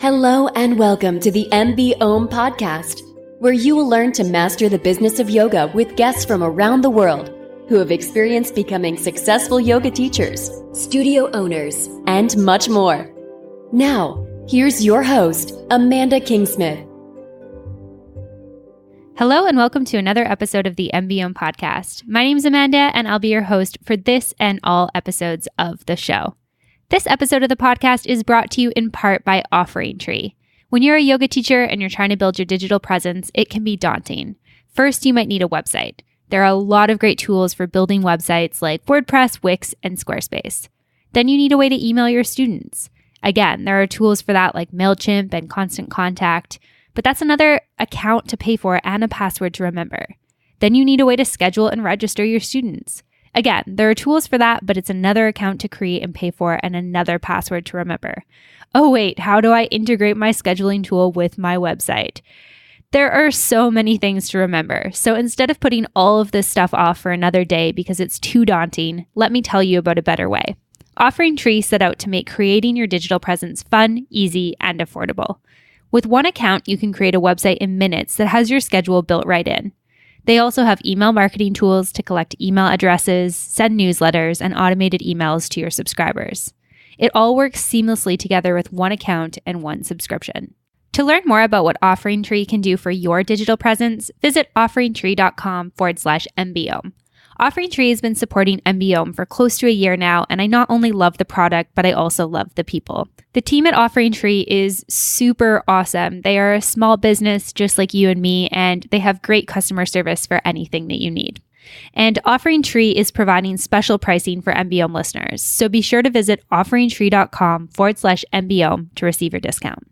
Hello and welcome to the MB Om podcast, where you will learn to master the business of yoga with guests from around the world who have experienced becoming successful yoga teachers, studio owners, and much more. Now, here's your host, Amanda Kingsmith. Hello and welcome to another episode of the MB Om podcast. My name is Amanda and I'll be your host for this and all episodes of the show. This episode of the podcast is brought to you in part by Offering Tree. When you're a yoga teacher and you're trying to build your digital presence, it can be daunting. First, you might need a website. There are a lot of great tools for building websites like WordPress, Wix, and Squarespace. Then you need a way to email your students. Again, there are tools for that like MailChimp and Constant Contact, but that's another account to pay for and a password to remember. Then you need a way to schedule and register your students. Again, there are tools for that, but it's another account to create and pay for and another password to remember. Oh wait, how do I integrate my scheduling tool with my website? There are so many things to remember. So instead of putting all of this stuff off for another day because it's too daunting, let me tell you about a better way. Offering Tree set out to make creating your digital presence fun, easy, and affordable. With one account, you can create a website in minutes that has your schedule built right in. They also have email marketing tools to collect email addresses, send newsletters, and automated emails to your subscribers. It all works seamlessly together with one account and one subscription. To learn more about what Offering Tree can do for your digital presence, visit offeringtree.com/MBOM. Offering Tree has been supporting MBOM for close to a year now, and I not only love the product, but I also love the people. The team at Offering Tree is super awesome. They are a small business just like you and me, and they have great customer service for anything that you need. And Offering Tree is providing special pricing for MBOM listeners, so be sure to visit offeringtree.com/MBOM to receive your discount.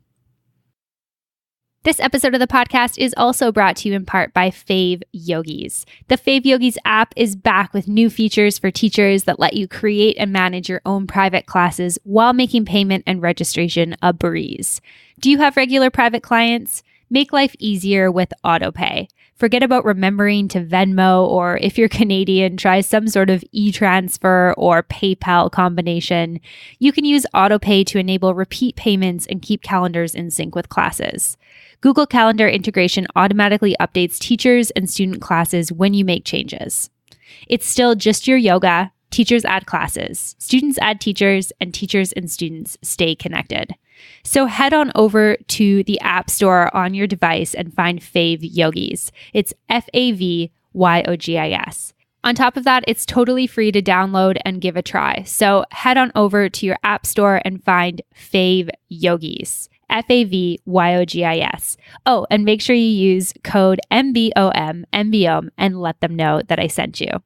This episode of the podcast is also brought to you in part by FavYogis. The FavYogis app is back with new features for teachers that let you create and manage your own private classes while making payment and registration a breeze. Do you have regular private clients? Make life easier with autopay. Forget about remembering to Venmo, or if you're Canadian, try some sort of e-transfer or PayPal combination. You can use autopay to enable repeat payments and keep calendars in sync with classes. Google Calendar integration automatically updates teachers and student classes when you make changes. It's still just your yoga. Teachers add classes, students add teachers, and teachers and students stay connected. So head on over to the App Store on your device and find FavYogis. It's FavYogis. On top of that, it's totally free to download and give a try. So head on over to your App Store and find FavYogis. FavYogis. Oh, and make sure you use code MBOM and let them know that I sent you.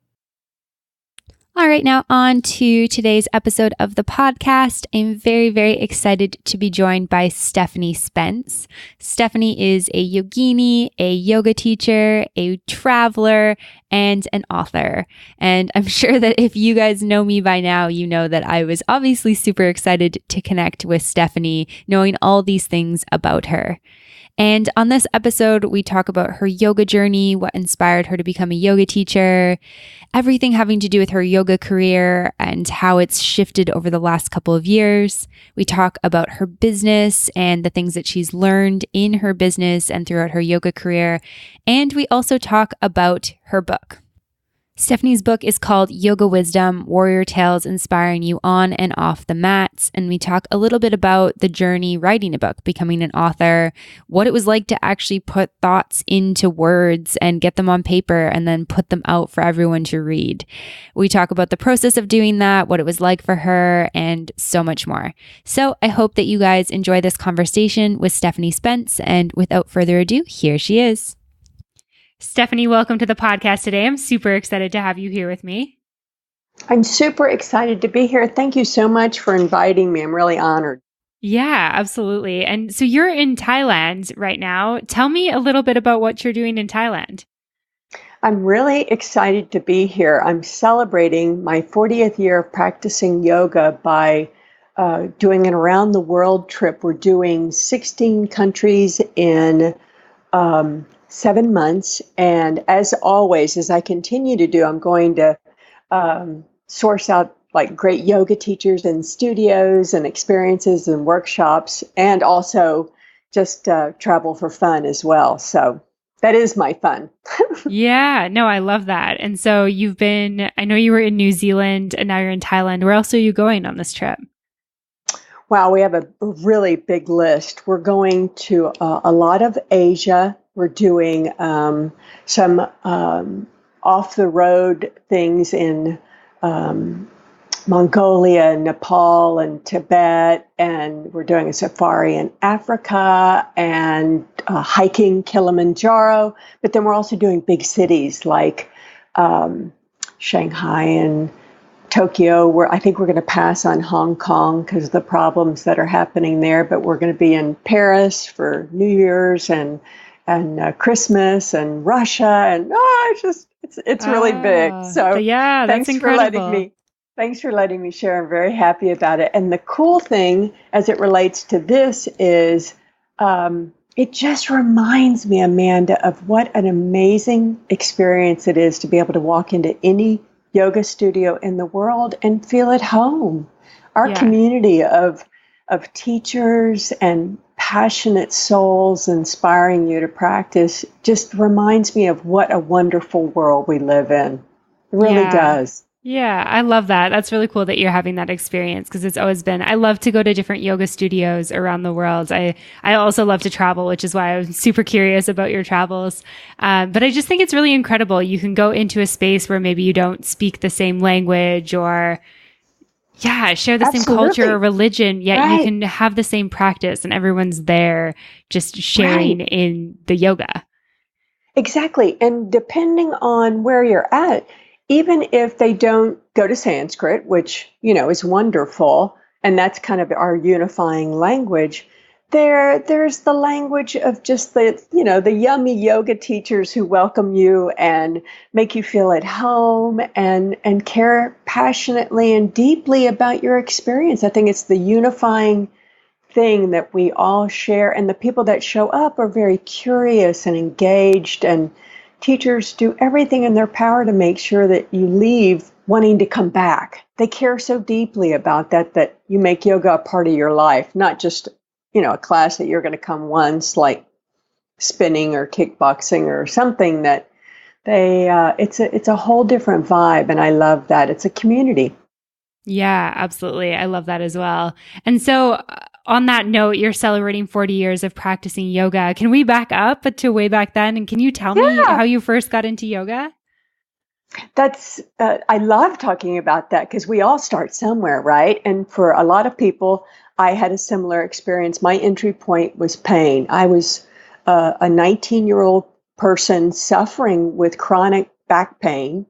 All right, now on to today's episode of the podcast. I'm very, very excited to be joined by Stephanie Spence. Stephanie is a yogini, a yoga teacher, a traveler, and an author. And I'm sure that if you guys know me by now, you know that I was obviously super excited to connect with Stephanie, knowing all these things about her. And on this episode, we talk about her yoga journey, what inspired her to become a yoga teacher, everything having to do with her yoga career and how it's shifted over the last couple of years. We talk about her business and the things that she's learned in her business and throughout her yoga career. And we also talk about her book. Stephanie's book is called Yoga Wisdom, Warrior Tales Inspiring You On and Off the Mats. And we talk a little bit about the journey writing a book, becoming an author, what it was like to actually put thoughts into words and get them on paper and then put them out for everyone to read. We talk about the process of doing that, what it was like for her, and so much more. So I hope that you guys enjoy this conversation with Stephanie Spence. And without further ado, here she is. Stephanie, welcome to the podcast today. I'm super excited to have you here with me. I'm super excited to be here. Thank you so much for inviting me. I'm really honored. Yeah, absolutely. And so you're in Thailand right now. Tell me a little bit about what you're doing in Thailand. I'm really excited to be here. I'm celebrating my 40th year of practicing yoga by doing an around the world trip. We're doing 16 countries in 7 months. And as always, as I continue to do, I'm going to source out like great yoga teachers and studios and experiences and workshops, and also just travel for fun as well. So that is my fun. Yeah, no, I love that. And so I know you were in New Zealand and now you're in Thailand. Where else are you going on this trip? Wow, we have a really big list. We're going to a lot of Asia. We're doing some off the road things in Mongolia and Nepal and Tibet, and we're doing a safari in Africa and hiking Kilimanjaro. But then we're also doing big cities like Shanghai and Tokyo, where I think we're going to pass on Hong Kong because of the problems that are happening there. But we're going to be in Paris for New Year's and Christmas and Russia, and it's really big. So yeah, that's incredible. Thanks for letting me share. I'm very happy about it. And the cool thing as it relates to this is it just reminds me, Amanda, of what an amazing experience it is to be able to walk into any yoga studio in the world and feel at home. Our community of teachers and passionate souls inspiring you to practice just reminds me of what a wonderful world we live in. It really does. Yeah, I love that. That's really cool that you're having that experience because it's always been, I love to go to different yoga studios around the world. I also love to travel, which is why I was super curious about your travels. But I just think it's really incredible. You can go into a space where maybe you don't speak the same language or share the same culture or religion, yet you can have the same practice and everyone's there just sharing in the yoga. Exactly. And depending on where you're at, even if they don't go to Sanskrit, which, is wonderful, and that's kind of our unifying language, there's the language of just the yummy yoga teachers who welcome you and make you feel at home and care passionately and deeply about your experience. I think it's the unifying thing that we all share, and the people that show up are very curious and engaged, and teachers do everything in their power to make sure that you leave wanting to come back. They care so deeply about that you make yoga a part of your life, not just, a class that you're going to come once, like spinning or kickboxing or something that it's a whole different vibe. And I love that. It's a community. Yeah, absolutely. I love that as well. And so on that note, you're celebrating 40 years of practicing yoga. Can we back up to way back then? And can you tell me how you first got into yoga? I love talking about that because we all start somewhere, right? And for a lot of people, I had a similar experience. My entry point was pain. I was a 19-year-old person suffering with chronic back pain.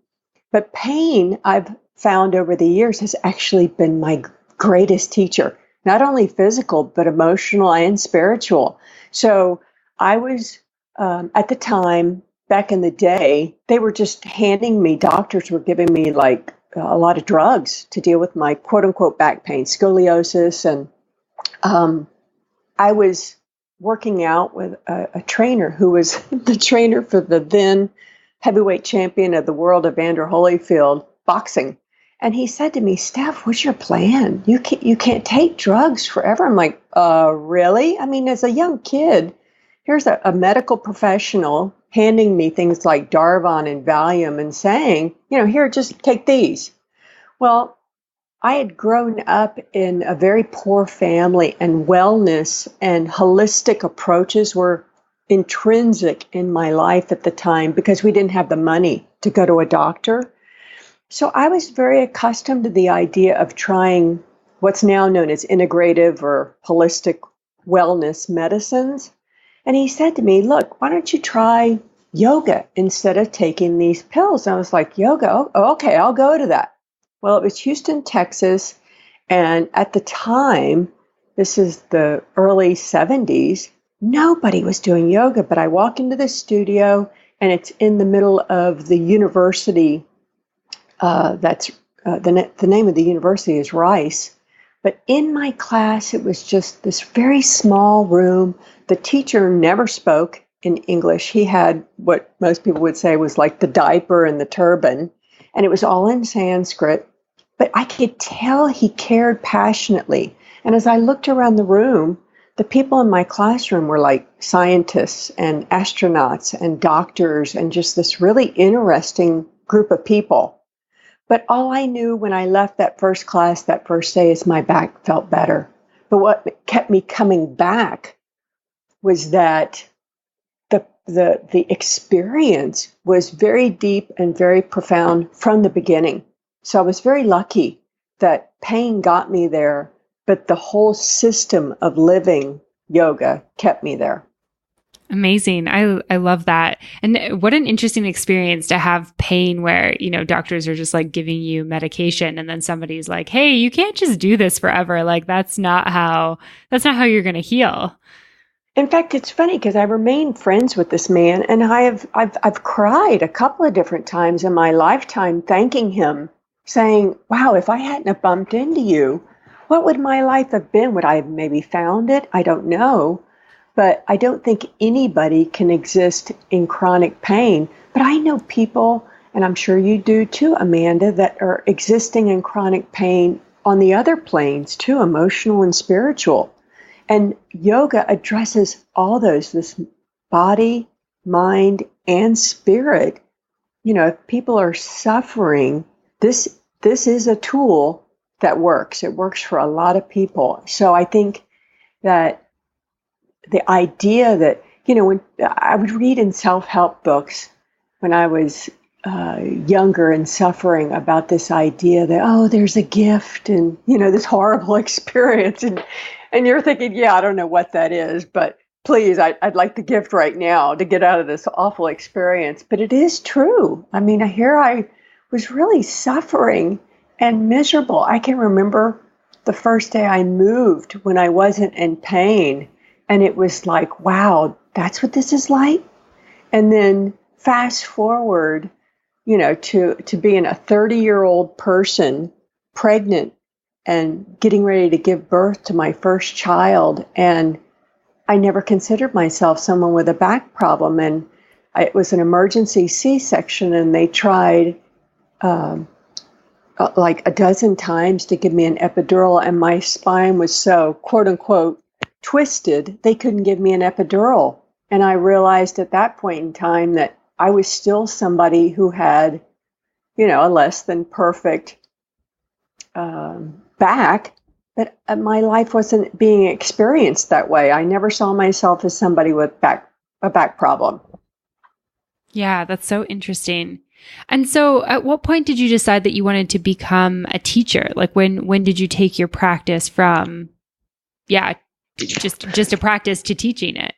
But pain, I've found over the years, has actually been my greatest teacher. Not only physical, but emotional and spiritual. So I was, at the time, back in the day, they were just doctors were giving me like a lot of drugs to deal with my quote unquote back pain, scoliosis. And I was working out with a trainer who was the trainer for the then heavyweight champion of the world, Evander Holyfield, boxing. And he said to me, "Steph, what's your plan? You can't take drugs forever." I'm like, really? I mean, as a young kid, here's a medical professional handing me things like Darvon and Valium and saying, here, just take these. Well, I had grown up in a very poor family, and wellness and holistic approaches were intrinsic in my life at the time because we didn't have the money to go to a doctor. So I was very accustomed to the idea of trying what's now known as integrative or holistic wellness medicines. And he said to me, "Look, why don't you try yoga instead of taking these pills?" And I was like, "Yoga? Oh, okay, I'll go to that." Well, it was Houston, Texas. And at the time, this is the early 70s, nobody was doing yoga. But I walk into the studio and it's in the middle of the university. The name of the university is Rice. But in my class, it was just this very small room. The teacher never spoke in English. He had what most people would say was like the diaper and the turban. And it was all in Sanskrit. but I could tell he cared passionately. And as I looked around the room, the people in my classroom were like scientists and astronauts and doctors and just this really interesting group of people. But all I knew when I left that first class that first day is my back felt better. But what kept me coming back was that the experience was very deep and very profound from the beginning. So I was very lucky that pain got me there, but the whole system of living yoga kept me there. Amazing. I love that. And what an interesting experience to have pain where, doctors are just like giving you medication and then somebody's like, hey, you can't just do this forever. Like that's not how you're going to heal. In fact, it's funny because I remain friends with this man, and I've cried a couple of different times in my lifetime thanking him, saying, wow, if I hadn't have bumped into you, what would my life have been? Would I have maybe found it? I don't know. But I don't think anybody can exist in chronic pain. But I know people, and I'm sure you do too, Amanda, that are existing in chronic pain on the other planes too, emotional and spiritual. And yoga addresses all those, this body, mind, and spirit. If people are suffering, this is a tool that works. It works for a lot of people. So I think that the idea that, when I would read in self-help books when I was younger and suffering about this idea that, there's a gift and, this horrible experience. And you're thinking, yeah, I don't know what that is, but please, I'd like the gift right now to get out of this awful experience. But it is true. I mean, here I was really suffering and miserable. I can remember the first day I moved when I wasn't in pain. And it was like, wow, that's what this is like. And then fast forward, to being a 30-year-old person, pregnant, and getting ready to give birth to my first child. And I never considered myself someone with a back problem. And it was an emergency C-section, and they tried like a dozen times to give me an epidural. And my spine was so, quote unquote, twisted, they couldn't give me an epidural. And I realized at that point in time that I was still somebody who had, a less than perfect back, but my life wasn't being experienced that way. I never saw myself as somebody with a back problem. Yeah, that's so interesting. And so at what point did you decide that you wanted to become a teacher? Like when did you take your practice from, just a practice to teaching it?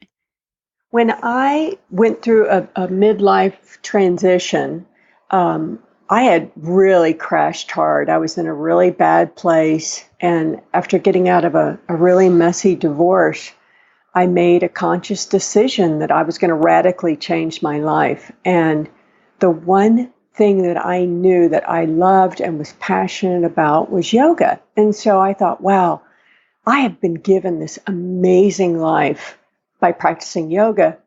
When I went through a midlife transition, I had really crashed hard. I was in a really bad place. And after getting out of a really messy divorce, I made a conscious decision that I was going to radically change my life. And the one thing that I knew that I loved and was passionate about was yoga. And so I thought, wow, I have been given this amazing life by practicing yoga.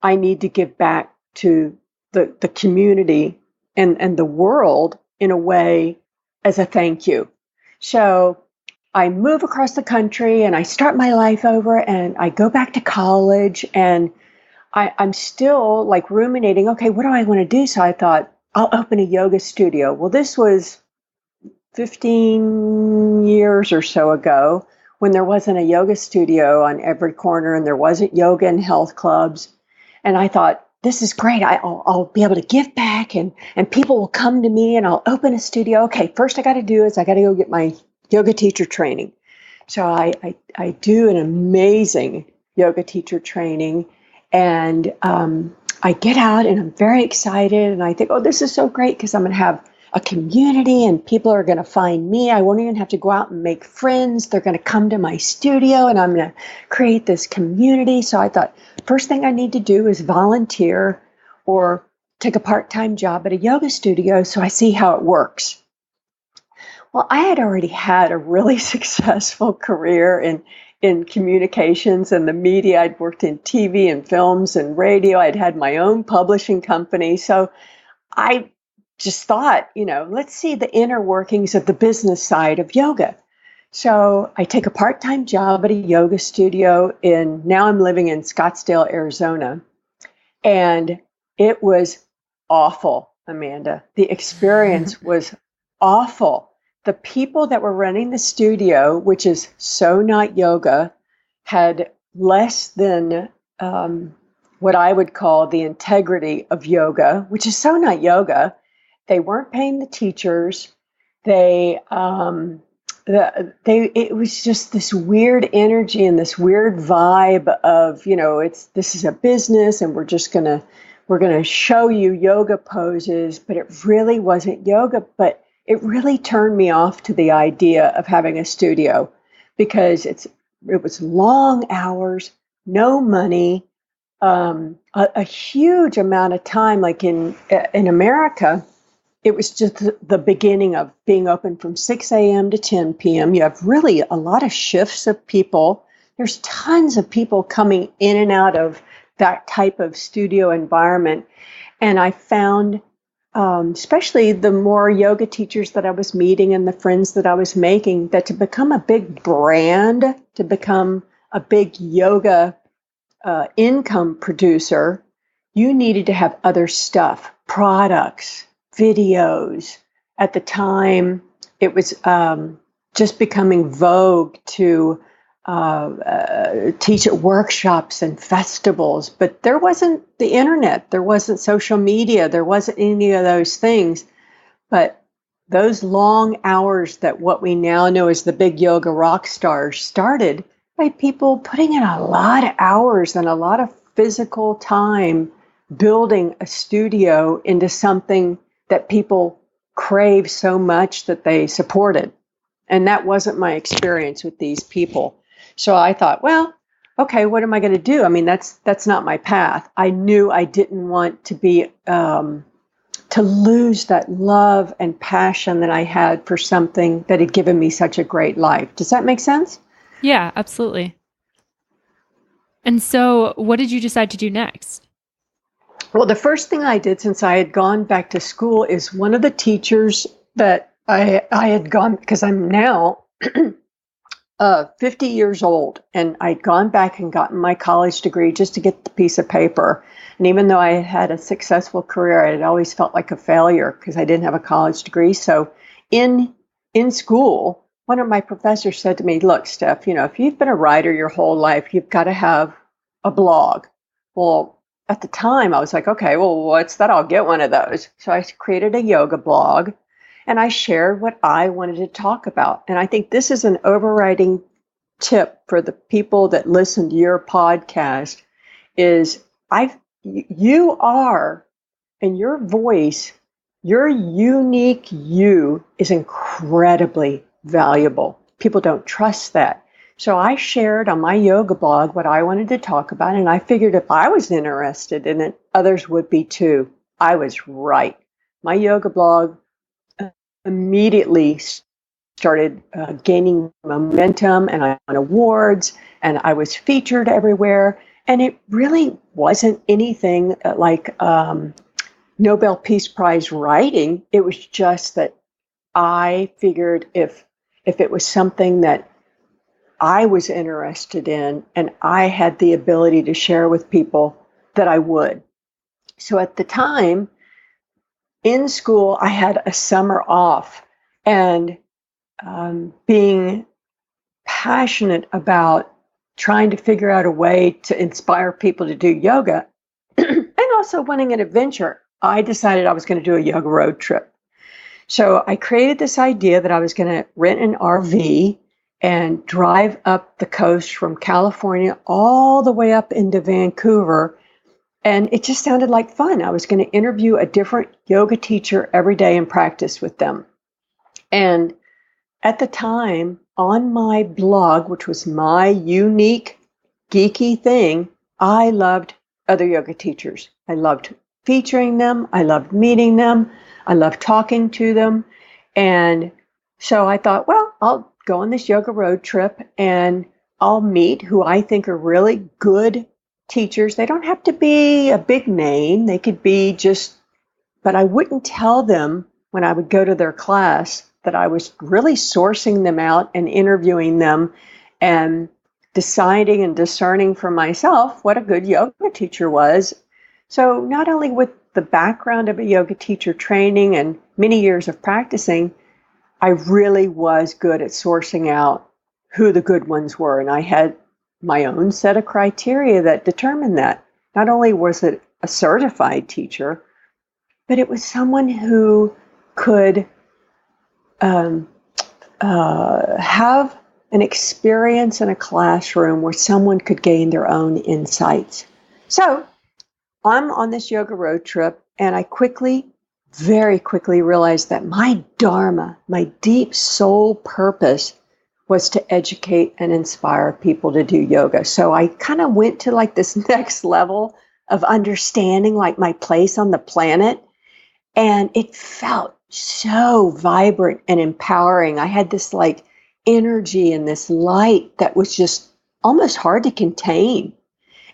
I need to give back to the community and the world in a way as a thank you. So I move across the country and I start my life over and I go back to college and I'm still like ruminating, okay, what do I want to do? So I thought, I'll open a yoga studio. Well, this was 15 years or so ago when there wasn't a yoga studio on every corner and there wasn't yoga and health clubs. And I thought, this is great. I'll be able to give back and people will come to me and I'll open a studio. Okay, first I got to do is I got to go get my yoga teacher training. So I do an amazing yoga teacher training and I get out and I'm very excited and I think, oh, this is so great because I'm going to have a community and people are going to find me. I won't even have to go out and make friends. They're going to come to my studio and I'm going to create this community. So I thought, first thing I need to do is volunteer or take a part-time job at a yoga studio so I see how it works. Well, I had already had a really successful career in communications and the media. I'd worked in TV and films and radio. I'd had my own publishing company. So I just thought, let's see the inner workings of the business side of yoga. So I take a part-time job at a yoga studio now I'm living in Scottsdale, Arizona. And it was awful, Amanda. The experience was awful. The people that were running the studio, which is so not yoga, had less than what I would call the integrity of yoga, which is so not yoga. They weren't paying the teachers. It was just this weird energy and this weird vibe of, this is a business and we're going to show you yoga poses, but it really wasn't yoga. But it really turned me off to the idea of having a studio because it was long hours, no money, a huge amount of time. Like in America, it was just the beginning of being open from 6 a.m. to 10 p.m. You have really a lot of shifts of people. There's tons of people coming in and out of that type of studio environment. And I found, especially the more yoga teachers that I was meeting and the friends that I was making, that to become a big brand, to become a big yoga income producer, you needed to have other stuff, products, videos. At the time, it was just becoming vogue to teach at workshops and festivals, but there wasn't the internet, there wasn't social media, there wasn't any of those things. But those long hours that what we now know as the big yoga rock stars started by people putting in a lot of hours and a lot of physical time building a studio into something that people crave so much that they supported. And that wasn't my experience with these people. So I thought, well, okay, what am I going to do? I mean, that's not my path. I knew I didn't want to be, to lose that love and passion that I had for something that had given me such a great life. Does that make sense? Yeah, absolutely. And so what did you decide to do next? Well, the first thing I did since I had gone back to school is one of the teachers that I had gone, because I'm now 50 years old, and I'd gone back and gotten my college degree just to get the piece of paper. And even though I had had a successful career, I had always felt like a failure because I didn't have a college degree. So in school, one of my professors said to me, look, Steph, if you've been a writer your whole life, you've got to have a blog. Well, at the time, I was like, okay, well, what's that? I'll get one of those. So I created a yoga blog, and I shared what I wanted to talk about. And I think this is an overriding tip for the people that listen to your podcast is you are, and your voice, your unique you is incredibly valuable. People don't trust that. So I shared on my yoga blog what I wanted to talk about, and I figured if I was interested in it, others would be too. I was right. My yoga blog immediately started gaining momentum, and I won awards, and I was featured everywhere. And it really wasn't anything like Nobel Peace Prize writing. It was just that I figured if it was something that I was interested in and I had the ability to share with people, that I would. So at the time in school, I had a summer off, and being passionate about trying to figure out a way to inspire people to do yoga and also wanting an adventure, I decided I was going to do a yoga road trip. So I created this idea that I was going to rent an RV and drive up the coast from California all the way up into Vancouver. And it just sounded like fun. I was going to interview a different yoga teacher every day and practice with them. And at the time, on my blog, which was my unique, geeky thing, I loved other yoga teachers. I loved featuring them. I loved meeting them. I loved talking to them. And so I thought, well, I'll go on this yoga road trip and I'll meet who I think are really good teachers. They don't have to be a big name. They could be just but I wouldn't tell them when I would go to their class that I was really sourcing them out and interviewing them and deciding and discerning for myself what a good yoga teacher was. So not only with the background of a yoga teacher training and many years of practicing, I really was good at sourcing out who the good ones were. And I had my own set of criteria that determined that. Not only was it a certified teacher, but it was someone who could have an experience in a classroom where someone could gain their own insights. So I'm on this yoga road trip, and I very quickly realized that my dharma, my deep soul purpose, was to educate and inspire people to do yoga. So I kind of went to like this next level of understanding like my place on the planet. And it felt so vibrant and empowering. I had this like energy and this light that was just almost hard to contain.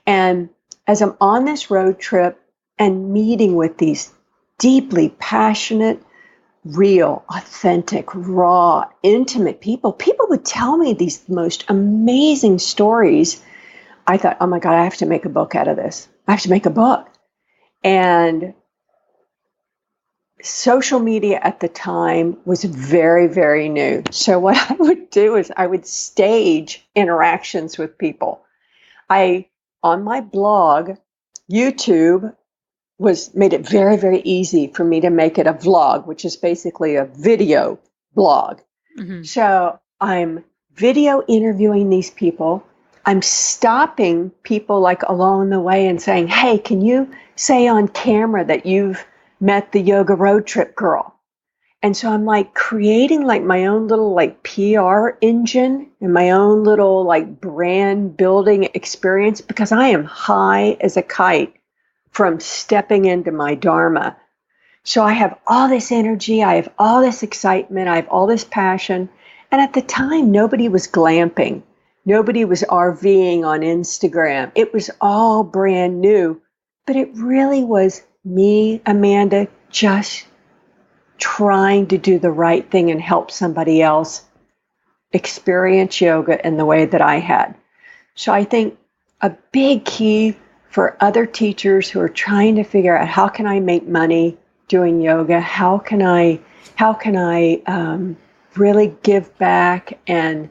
And as I'm on this road trip and meeting with these deeply passionate, real, authentic, raw, intimate people would tell me these most amazing stories. I thought, oh my God, I have to make a book out of this. I have to make a book. And social media at the time was very, very new. So what I would do is I would stage interactions with people. On my blog, YouTube made it very, very easy for me to make it a vlog, which is basically a video blog. Mm-hmm. So I'm video interviewing these people. I'm stopping people like along the way and saying, hey, can you say on camera that you've met the yoga road trip girl? And so I'm like creating like my own little like PR engine and my own little like brand building experience, because I am high as a kite from stepping into my dharma. So I have all this energy, I have all this excitement, I have all this passion. And at the time, nobody was glamping. Nobody was RVing on Instagram. It was all brand new. But it really was me, Amanda, just trying to do the right thing and help somebody else experience yoga in the way that I had. So I think a big key for other teachers who are trying to figure out how can I make money doing yoga, how can I really give back and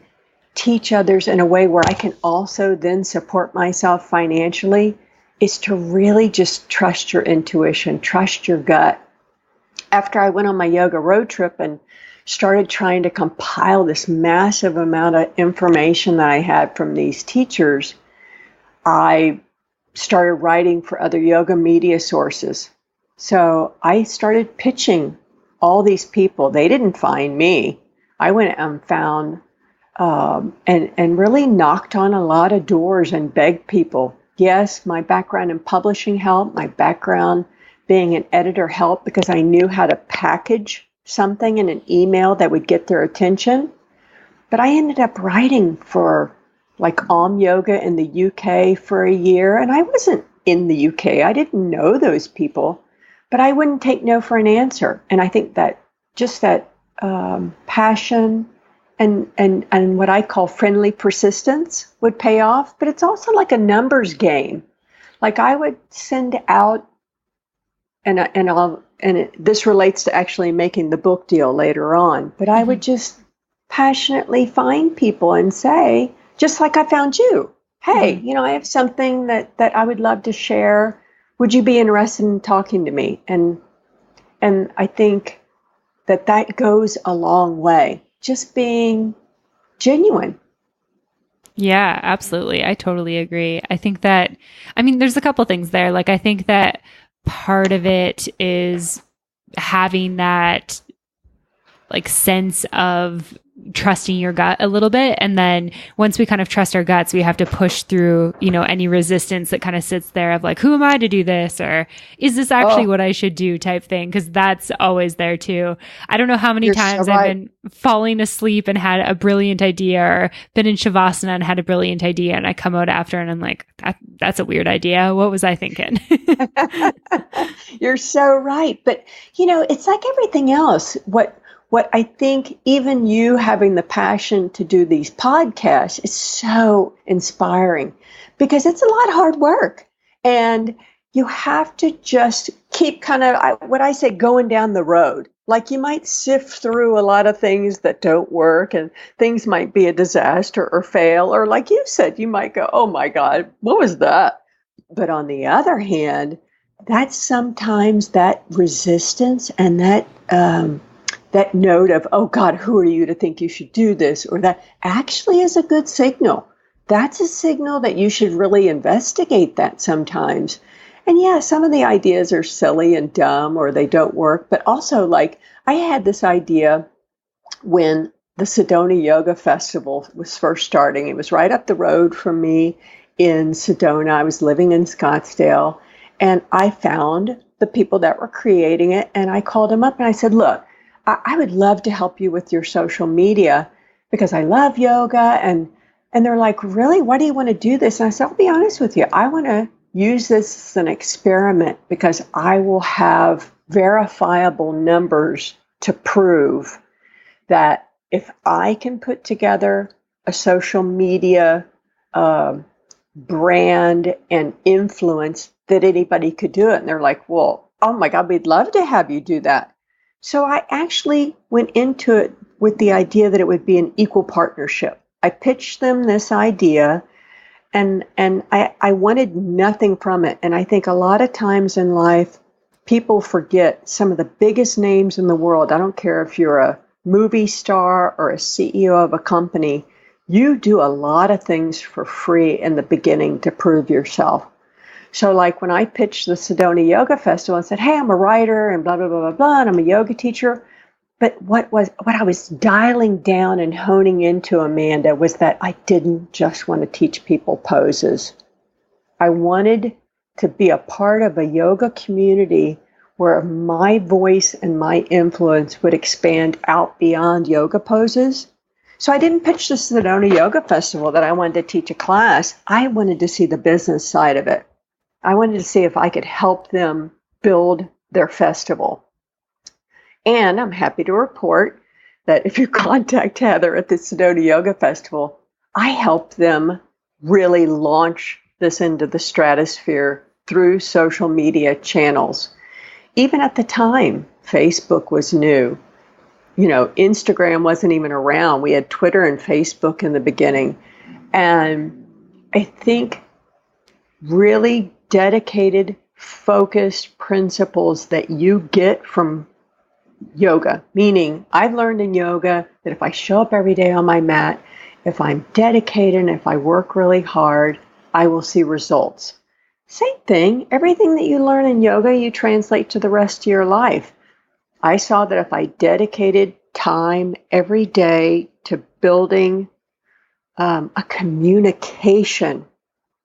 teach others in a way where I can also then support myself financially, is to really just trust your intuition, trust your gut. After I went on my yoga road trip and started trying to compile this massive amount of information that I had from these teachers, I started writing for other yoga media sources. So I started pitching all these people. They didn't find me. I went and found and really knocked on a lot of doors and begged people. Yes, my background in publishing helped. My background being an editor helped, because I knew how to package something in an email that would get their attention. But I ended up writing for like Yoga in the UK for a year. And I wasn't in the UK. I didn't know those people, but I wouldn't take no for an answer. And I think that just that passion and what I call friendly persistence would pay off. But it's also like a numbers game. Like I would send out, this relates to actually making the book deal later on, but I would just passionately find people and say, just like I found you, hey, I have something that I would love to share. Would you be interested in talking to me? And I think that goes a long way, just being genuine. Yeah, absolutely. I totally agree. I think that, there's a couple things there. Like, I think that part of it is having that like sense of trusting your gut a little bit. And then once we kind of trust our guts, we have to push through, any resistance that kind of sits there of like, who am I to do this? Or is this actually what I should do type thing? Cause that's always there too. I don't know how many times I've been falling asleep and had a brilliant idea, or been in Shavasana and had a brilliant idea. And I come out after and I'm like, that's a weird idea. What was I thinking? You're so right. But, it's like everything else. What I think, even you having the passion to do these podcasts is so inspiring, because it's a lot of hard work, and you have to just keep kind of what I say, going down the road. Like, you might sift through a lot of things that don't work, and things might be a disaster or fail, or like you said, you might go, oh my God, what was that? But on the other hand, that's sometimes that resistance and that note of, oh God, who are you to think you should do this? Or that actually is a good signal. That's a signal that you should really investigate that sometimes. And yeah, some of the ideas are silly and dumb, or they don't work. But also, like, I had this idea when the Sedona Yoga Festival was first starting. It was right up the road from me in Sedona. I was living in Scottsdale, and I found the people that were creating it, and I called them up and I said, look, I would love to help you with your social media because I love yoga. And they're like, really? Why do you want to do this? And I said, I'll be honest with you. I want to use this as an experiment because I will have verifiable numbers to prove that if I can put together a social media brand and influence, that anybody could do it. And they're like, well, oh my God, we'd love to have you do that. So I actually went into it with the idea that it would be an equal partnership. I pitched them this idea, and I wanted nothing from it. And I think a lot of times in life, people forget some of the biggest names in the world. I don't care if you're a movie star or a CEO of a company, you do a lot of things for free in the beginning to prove yourself. So like when I pitched the Sedona Yoga Festival and said, hey, I'm a writer and blah, blah, blah, blah, blah, and I'm a yoga teacher. But what I was dialing down and honing into, Amanda, was that I didn't just want to teach people poses. I wanted to be a part of a yoga community where my voice and my influence would expand out beyond yoga poses. So I didn't pitch the Sedona Yoga Festival that I wanted to teach a class. I wanted to see the business side of it. I wanted to see if I could help them build their festival. And I'm happy to report that if you contact Heather at the Sedona Yoga Festival, I helped them really launch this into the stratosphere through social media channels. Even at the time, Facebook was new. Instagram wasn't even around. We had Twitter and Facebook in the beginning. And I think really dedicated, focused principles that you get from yoga, meaning I've learned in yoga that if I show up every day on my mat, if I'm dedicated and if I work really hard, I will see results. Same thing, everything that you learn in yoga, you translate to the rest of your life. I saw that if I dedicated time every day to building a communication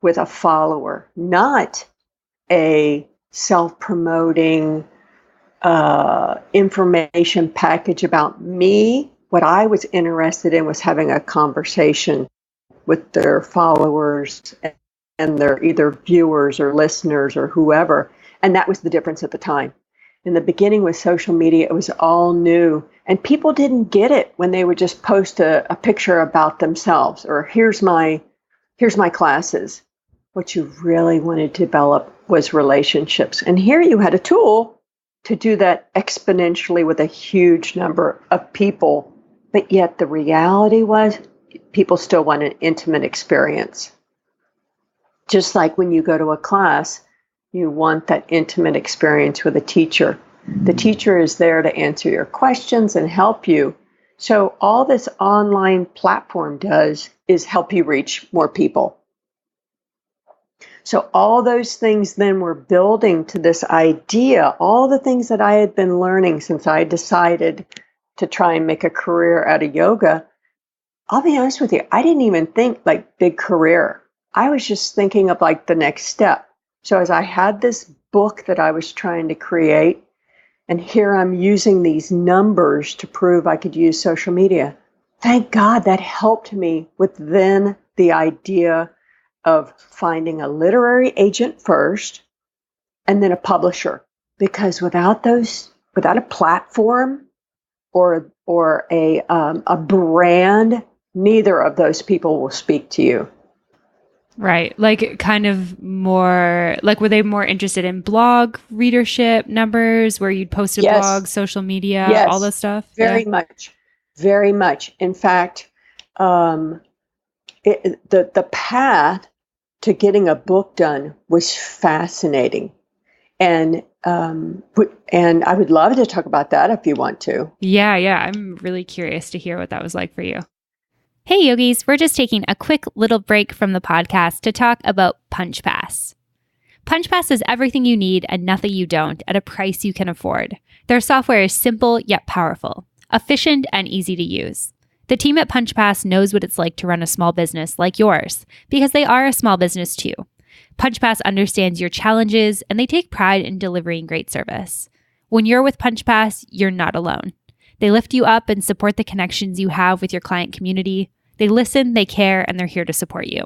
with a follower, not a self-promoting information package about me. What I was interested in was having a conversation with their followers and their either viewers or listeners or whoever. And that was the difference at the time. In the beginning with social media, it was all new. And people didn't get it when they would just post a picture about themselves or here's my classes. What you really wanted to develop was relationships. And here you had a tool to do that exponentially with a huge number of people. But yet the reality was people still want an intimate experience. Just like when you go to a class, you want that intimate experience with a teacher. The teacher is there to answer your questions and help you. So all this online platform does is help you reach more people. So all those things then were building to this idea, all the things that I had been learning since I decided to try and make a career out of yoga, I'll be honest with you, I didn't even think like big career. I was just thinking of like the next step. So as I had this book that I was trying to create, and here I'm using these numbers to prove I could use social media. Thank God that helped me with then the idea of finding a literary agent first and then a publisher. Because without a platform or a brand, neither of those people will speak to you. Right. Like kind of more, like were they more interested in blog readership numbers where you'd post a blog, social media, all this stuff? Very much. Very much. In fact, the path to getting a book done was fascinating. And I would love to talk about that if you want to. Yeah. I'm really curious to hear what that was like for you. Hey yogis, we're just taking a quick little break from the podcast to talk about Punchpass. Punchpass is everything you need and nothing you don't at a price you can afford. Their software is simple yet powerful, efficient and easy to use. The team at Punchpass knows what it's like to run a small business like yours because they are a small business too. Punchpass understands your challenges and they take pride in delivering great service. When you're with Punchpass, you're not alone. They lift you up and support the connections you have with your client community. They listen, they care, and they're here to support you.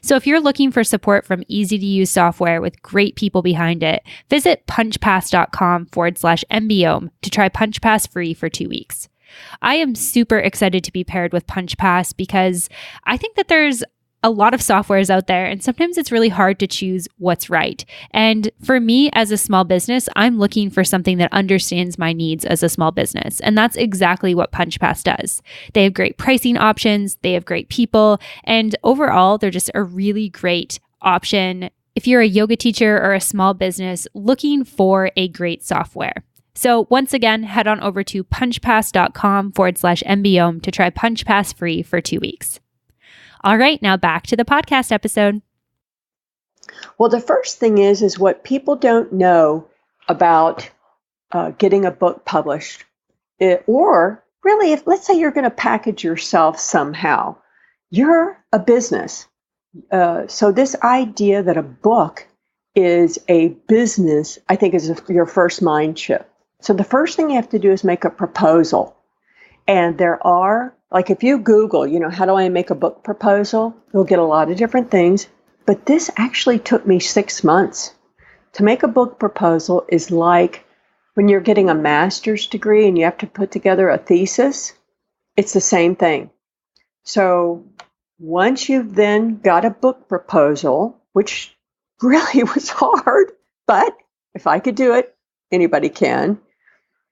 So if you're looking for support from easy-to-use software with great people behind it, visit punchpass.com/MBOM to try Punchpass free for 2 weeks. I am super excited to be paired with Punchpass because I think that there's a lot of softwares out there, and sometimes it's really hard to choose what's right. And for me as a small business, I'm looking for something that understands my needs as a small business. And that's exactly what Punchpass does. They have great pricing options, they have great people, and overall, they're just a really great option if you're a yoga teacher or a small business looking for a great software. So once again, head on over to punchpass.com/MBOM to try Punchpass free for 2 weeks. All right, now back to the podcast episode. Well, the first thing is what people don't know about getting a book published. Or really, if let's say you're going to package yourself somehow, you're a business. So this idea that a book is a business, I think is your first mind shift. So the first thing you have to do is make a proposal. And there are, like if you Google, how do I make a book proposal? You'll get a lot of different things. But this actually took me 6 months. To make a book proposal is like when you're getting a master's degree and you have to put together a thesis. It's the same thing. So once you've then got a book proposal, which really was hard, but if I could do it, anybody can.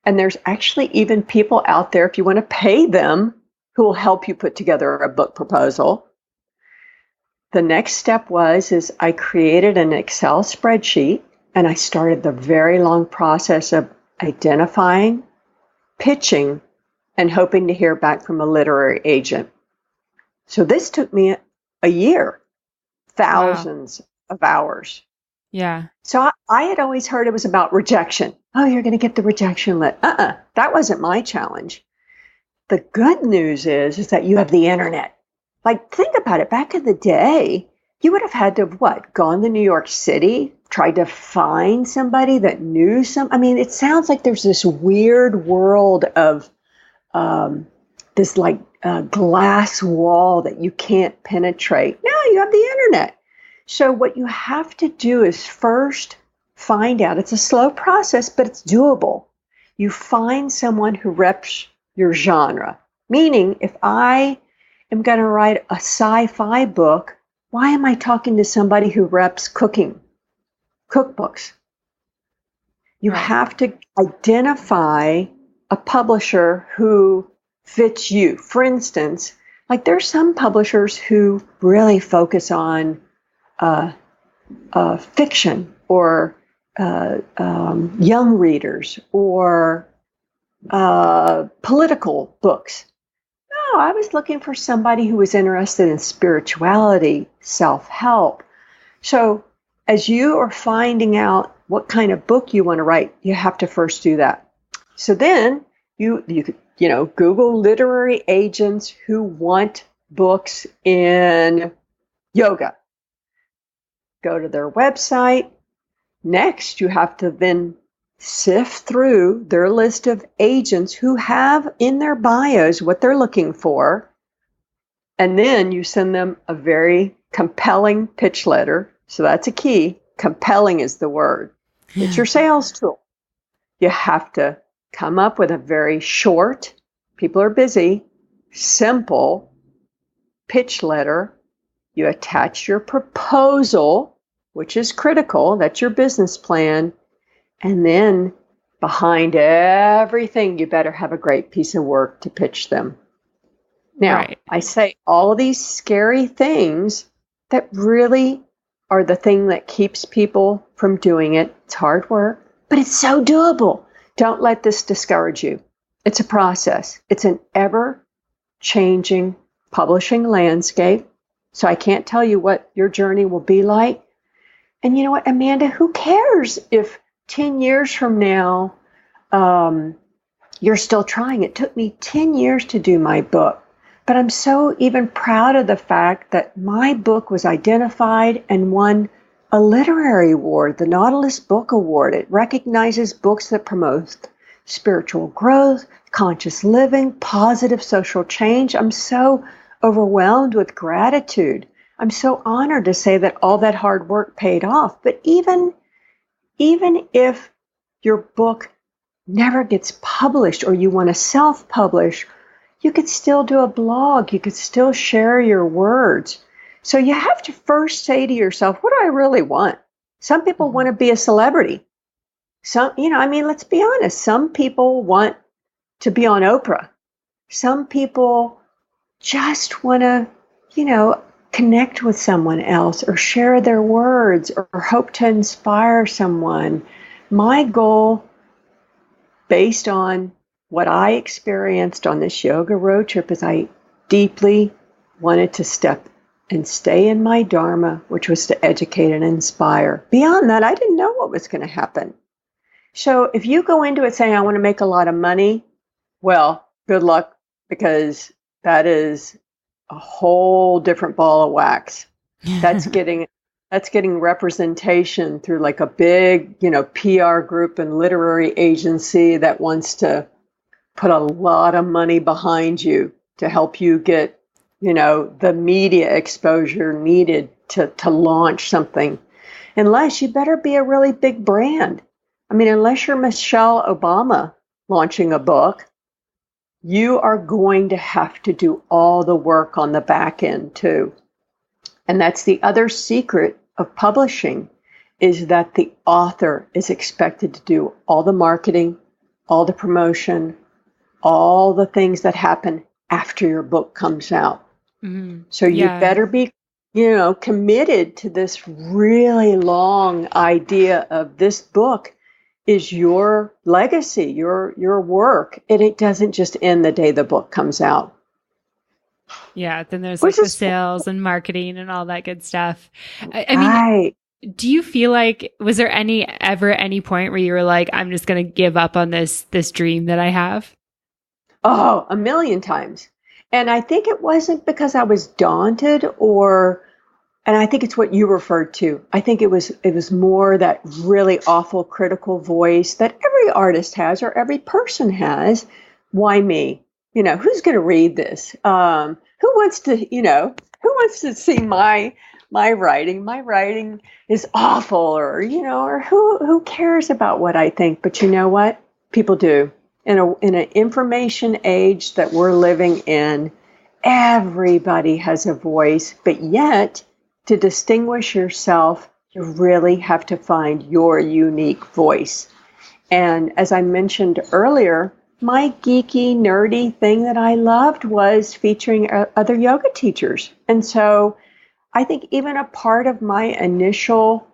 And there's actually even people out there, if you want to pay them, who will help you put together a book proposal. The next step is I created an Excel spreadsheet and I started the very long process of identifying, pitching, and hoping to hear back from a literary agent. So this took me a year, thousands of hours. Yeah. So I had always heard it was about rejection. Oh, you're going to get the rejection list. That wasn't my challenge. The good news is that you have the internet. Like, think about it. Back in the day, you would have had to have gone to New York City, tried to find somebody that knew it sounds like there's this weird world of this glass wall that you can't penetrate. No, you have the internet. So what you have to do is first find out. It's a slow process, but it's doable. You find someone who reps your genre. Meaning, if I am going to write a sci-fi book, why am I talking to somebody who reps cookbooks? You have to identify a publisher who fits you. For instance, there's some publishers who really focus on fiction or young readers or political books. No, I was looking for somebody who was interested in spirituality, self-help. So as you are finding out what kind of book you want to write, you have to first do that. So then you Google literary agents who want books in yoga. Go to their website. Next, you have to then sift through their list of agents who have in their bios what they're looking for. And then you send them a very compelling pitch letter. So that's a key. Compelling is the word. It's your sales tool. You have to come up with a very short, people are busy, simple pitch letter. You attach your proposal, which is critical. That's your business plan. And then behind everything, you better have a great piece of work to pitch them. Now, right. I say all of these scary things that really are the thing that keeps people from doing it. It's hard work, but it's so doable. Don't let this discourage you. It's a process. It's an ever-changing publishing landscape. So I can't tell you what your journey will be like. And you know what, Amanda, who cares if 10 years from now you're still trying? It took me 10 years to do my book. But I'm so even proud of the fact that my book was identified and won a literary award, the Nautilus Book Award. It recognizes books that promote spiritual growth, conscious living, positive social change. I'm so overwhelmed with gratitude. I'm so honored to say that all that hard work paid off. But even if your book never gets published or you want to self-publish, you could still do a blog. You could still share your words. So you have to first say to yourself, what do I really want? Some people want to be a celebrity. Let's be honest. Some people want to be on Oprah. Some people just want to, connect with someone else or share their words or hope to inspire someone. My goal, based on what I experienced on this yoga road trip, is I deeply wanted to stay in my dharma, which was to educate and inspire. Beyond that, I didn't know what was going to happen. So if you go into it saying, I want to make a lot of money, well, good luck, because that is a whole different ball of wax. That's getting representation through like a big, PR group and literary agency that wants to put a lot of money behind you to help you get, the media exposure needed to launch something. Unless you better be a really big brand. Unless you're Michelle Obama launching a book, you are going to have to do all the work on the back end too. And that's the other secret of publishing, is that the author is expected to do all the marketing, all the promotion, all the things that happen after your book comes out. Mm-hmm. So you better be, committed to this really long idea of this book is your legacy, your work, and it doesn't just end the day the book comes out. Yeah, then there's the sales and marketing and all that good stuff. I mean, do you feel like, was there ever any point where you were like, I'm just going to give up on this dream that I have? Oh, a million times. And I think it wasn't because I was daunted and I think it's what you referred to. I think it was more that really awful critical voice that every artist has or every person has. Why me? Who's going to read this? Who wants to see my writing? My writing is awful, or who cares about what I think? But you know what? People do. In an information age that we're living in, everybody has a voice, but yet to distinguish yourself, you really have to find your unique voice. And as I mentioned earlier, my geeky, nerdy thing that I loved was featuring other yoga teachers. And so I think even a part of my initial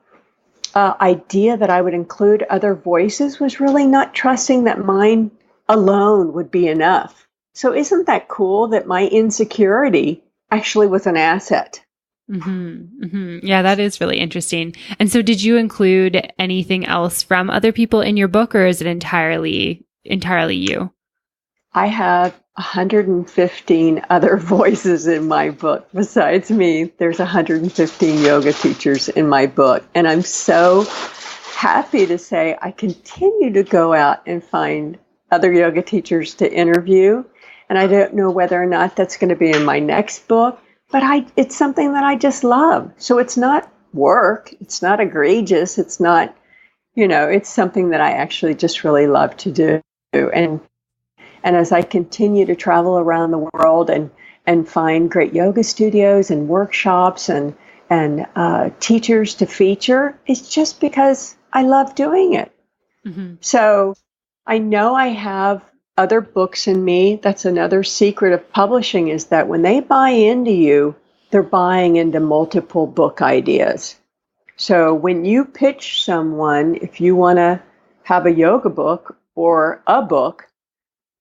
idea that I would include other voices was really not trusting that mine alone would be enough. So isn't that cool that my insecurity actually was an asset? Mm-hmm, mm-hmm. Yeah, that is really interesting. And so did you include anything else from other people in your book, or is it entirely you? I have 115 other voices in my book. Besides me, there's 115 yoga teachers in my book. And I'm so happy to say I continue to go out and find other yoga teachers to interview. And I don't know whether or not that's going to be in my next book, but it's something that I just love. So it's not work. It's not egregious. It's not, it's something that I actually just really love to do. And as I continue to travel around the world and find great yoga studios and workshops and teachers to feature, it's just because I love doing it. Mm-hmm. So I know I have other books in me. That's another secret of publishing, is that when they buy into you, they're buying into multiple book ideas. So when you pitch someone, if you want to have a yoga book or a book,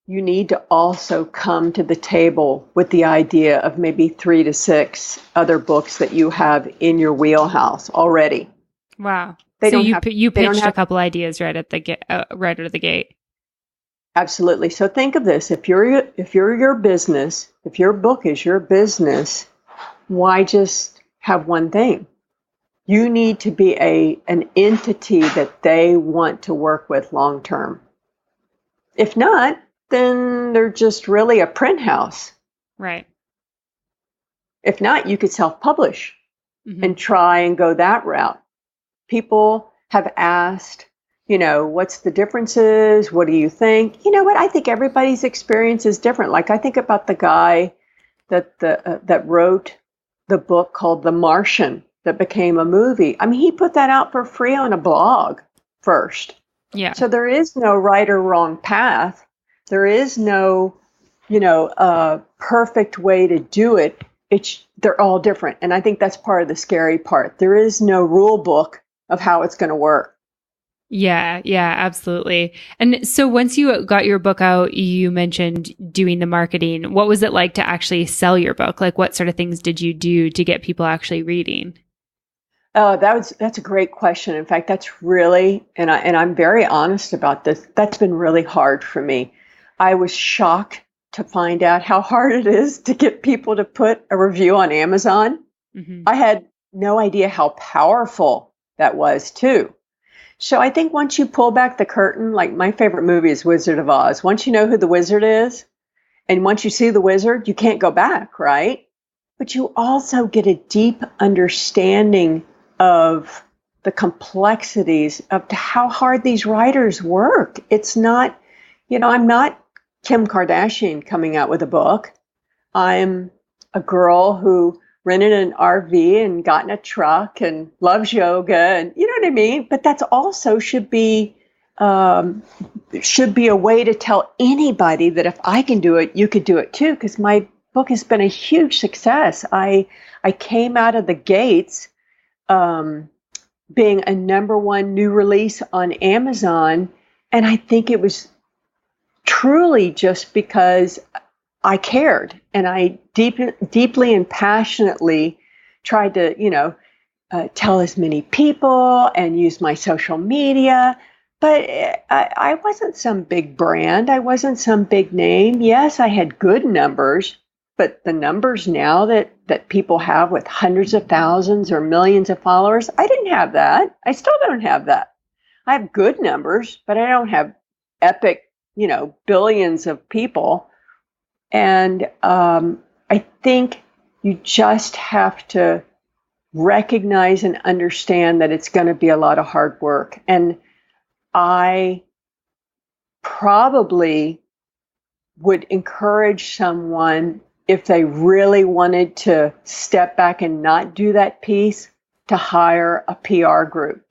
you need to also come to the table with the idea of maybe 3 to 6 other books that you have in your wheelhouse already. Wow. So you pitched a couple ideas right out of the gate. Absolutely. So think of this: if you're your business, if your book is your business, why just have one thing? You need to be an entity that they want to work with long term. If not, then they're just really a print house. Right. If not, you could self-publish and try and go that route. People have asked, what's the differences? What do you think? You know what? I think everybody's experience is different. Like, I think about the guy that wrote the book called The Martian that became a movie. I mean, he put that out for free on a blog first. Yeah. So there is no right or wrong path. There is no, perfect way to do it. They're all different. And I think that's part of the scary part. There is no rule book of how it's going to work. Yeah, absolutely. And so once you got your book out, you mentioned doing the marketing. What was it like to actually sell your book? Like, what sort of things did you do to get people actually reading? Oh, that's a great question. In fact, that's really, and I'm very honest about this, that's been really hard for me. I was shocked to find out how hard it is to get people to put a review on Amazon. Mm-hmm. I had no idea how powerful that was too. So I think once you pull back the curtain, like my favorite movie is Wizard of Oz. Once you know who the wizard is, and once you see the wizard, you can't go back, right? But you also get a deep understanding of the complexities of how hard these writers work. It's not, I'm not Kim Kardashian coming out with a book. I'm a girl who rented an RV and got in a truck and loves yoga, and you know what I mean? But that's also should be a way to tell anybody that if I can do it, you could do it too, because my book has been a huge success. I came out of the gates being a #1 new release on Amazon, and I think it was truly just because I cared, and I deeply and passionately tried to, tell as many people and use my social media. But I wasn't some big brand. I wasn't some big name. Yes, I had good numbers, but the numbers now that people have with hundreds of thousands or millions of followers, I didn't have that. I still don't have that. I have good numbers, but I don't have epic, billions of people. And I think you just have to recognize and understand that it's going to be a lot of hard work. And I probably would encourage someone, if they really wanted to step back and not do that piece, to hire a PR group.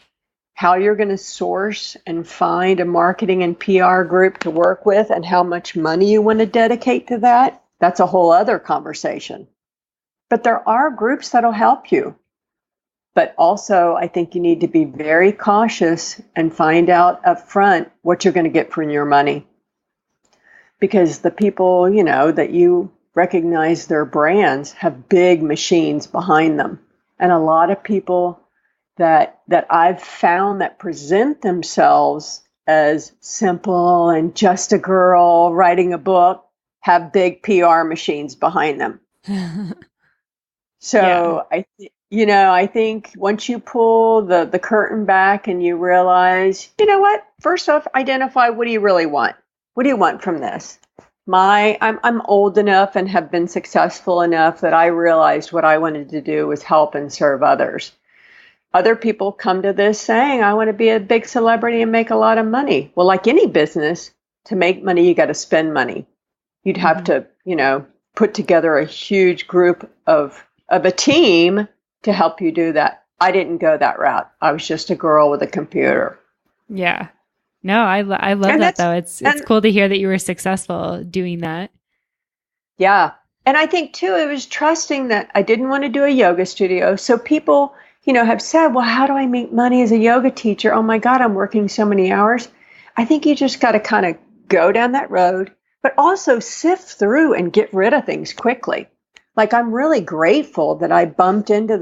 How you're going to source and find a marketing and PR group to work with and how much money you want to dedicate to that, that's a whole other conversation. But there are groups that'll help you. But also, I think you need to be very cautious and find out up front what you're going to get for your money. Because the people, that you recognize their brands have big machines behind them. And a lot of people that I've found that present themselves as simple and just a girl writing a book have big PR machines behind them. So I think once you pull the curtain back and you realize, you know what, first off, identify, what do you really want? What do you want from this? I'm old enough and have been successful enough that I realized what I wanted to do was help and serve others. Other people come to this saying, I want to be a big celebrity and make a lot of money. Well, like any business, to make money, you got to spend money. You'd have to, put together a huge group of a team to help you do that. I didn't go that route. I was just a girl with a computer. Yeah. No, I love that though. It's cool to hear that you were successful doing that. Yeah. And I think too, it was trusting that I didn't want to do a yoga studio. So people, have said, well, how do I make money as a yoga teacher? Oh my God, I'm working so many hours. I think you just got to kind of go down that road, but also sift through and get rid of things quickly. Like, I'm really grateful that I bumped into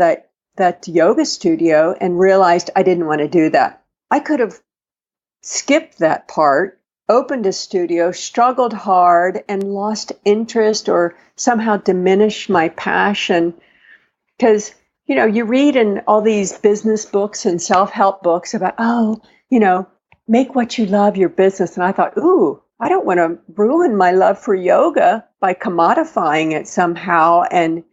that yoga studio and realized I didn't want to do that. I could have skipped that part, opened a studio, struggled hard, and lost interest or somehow diminished my passion. Because, you read in all these business books and self-help books about, make what you love your business. And I thought, I don't want to ruin my love for yoga by commodifying it somehow and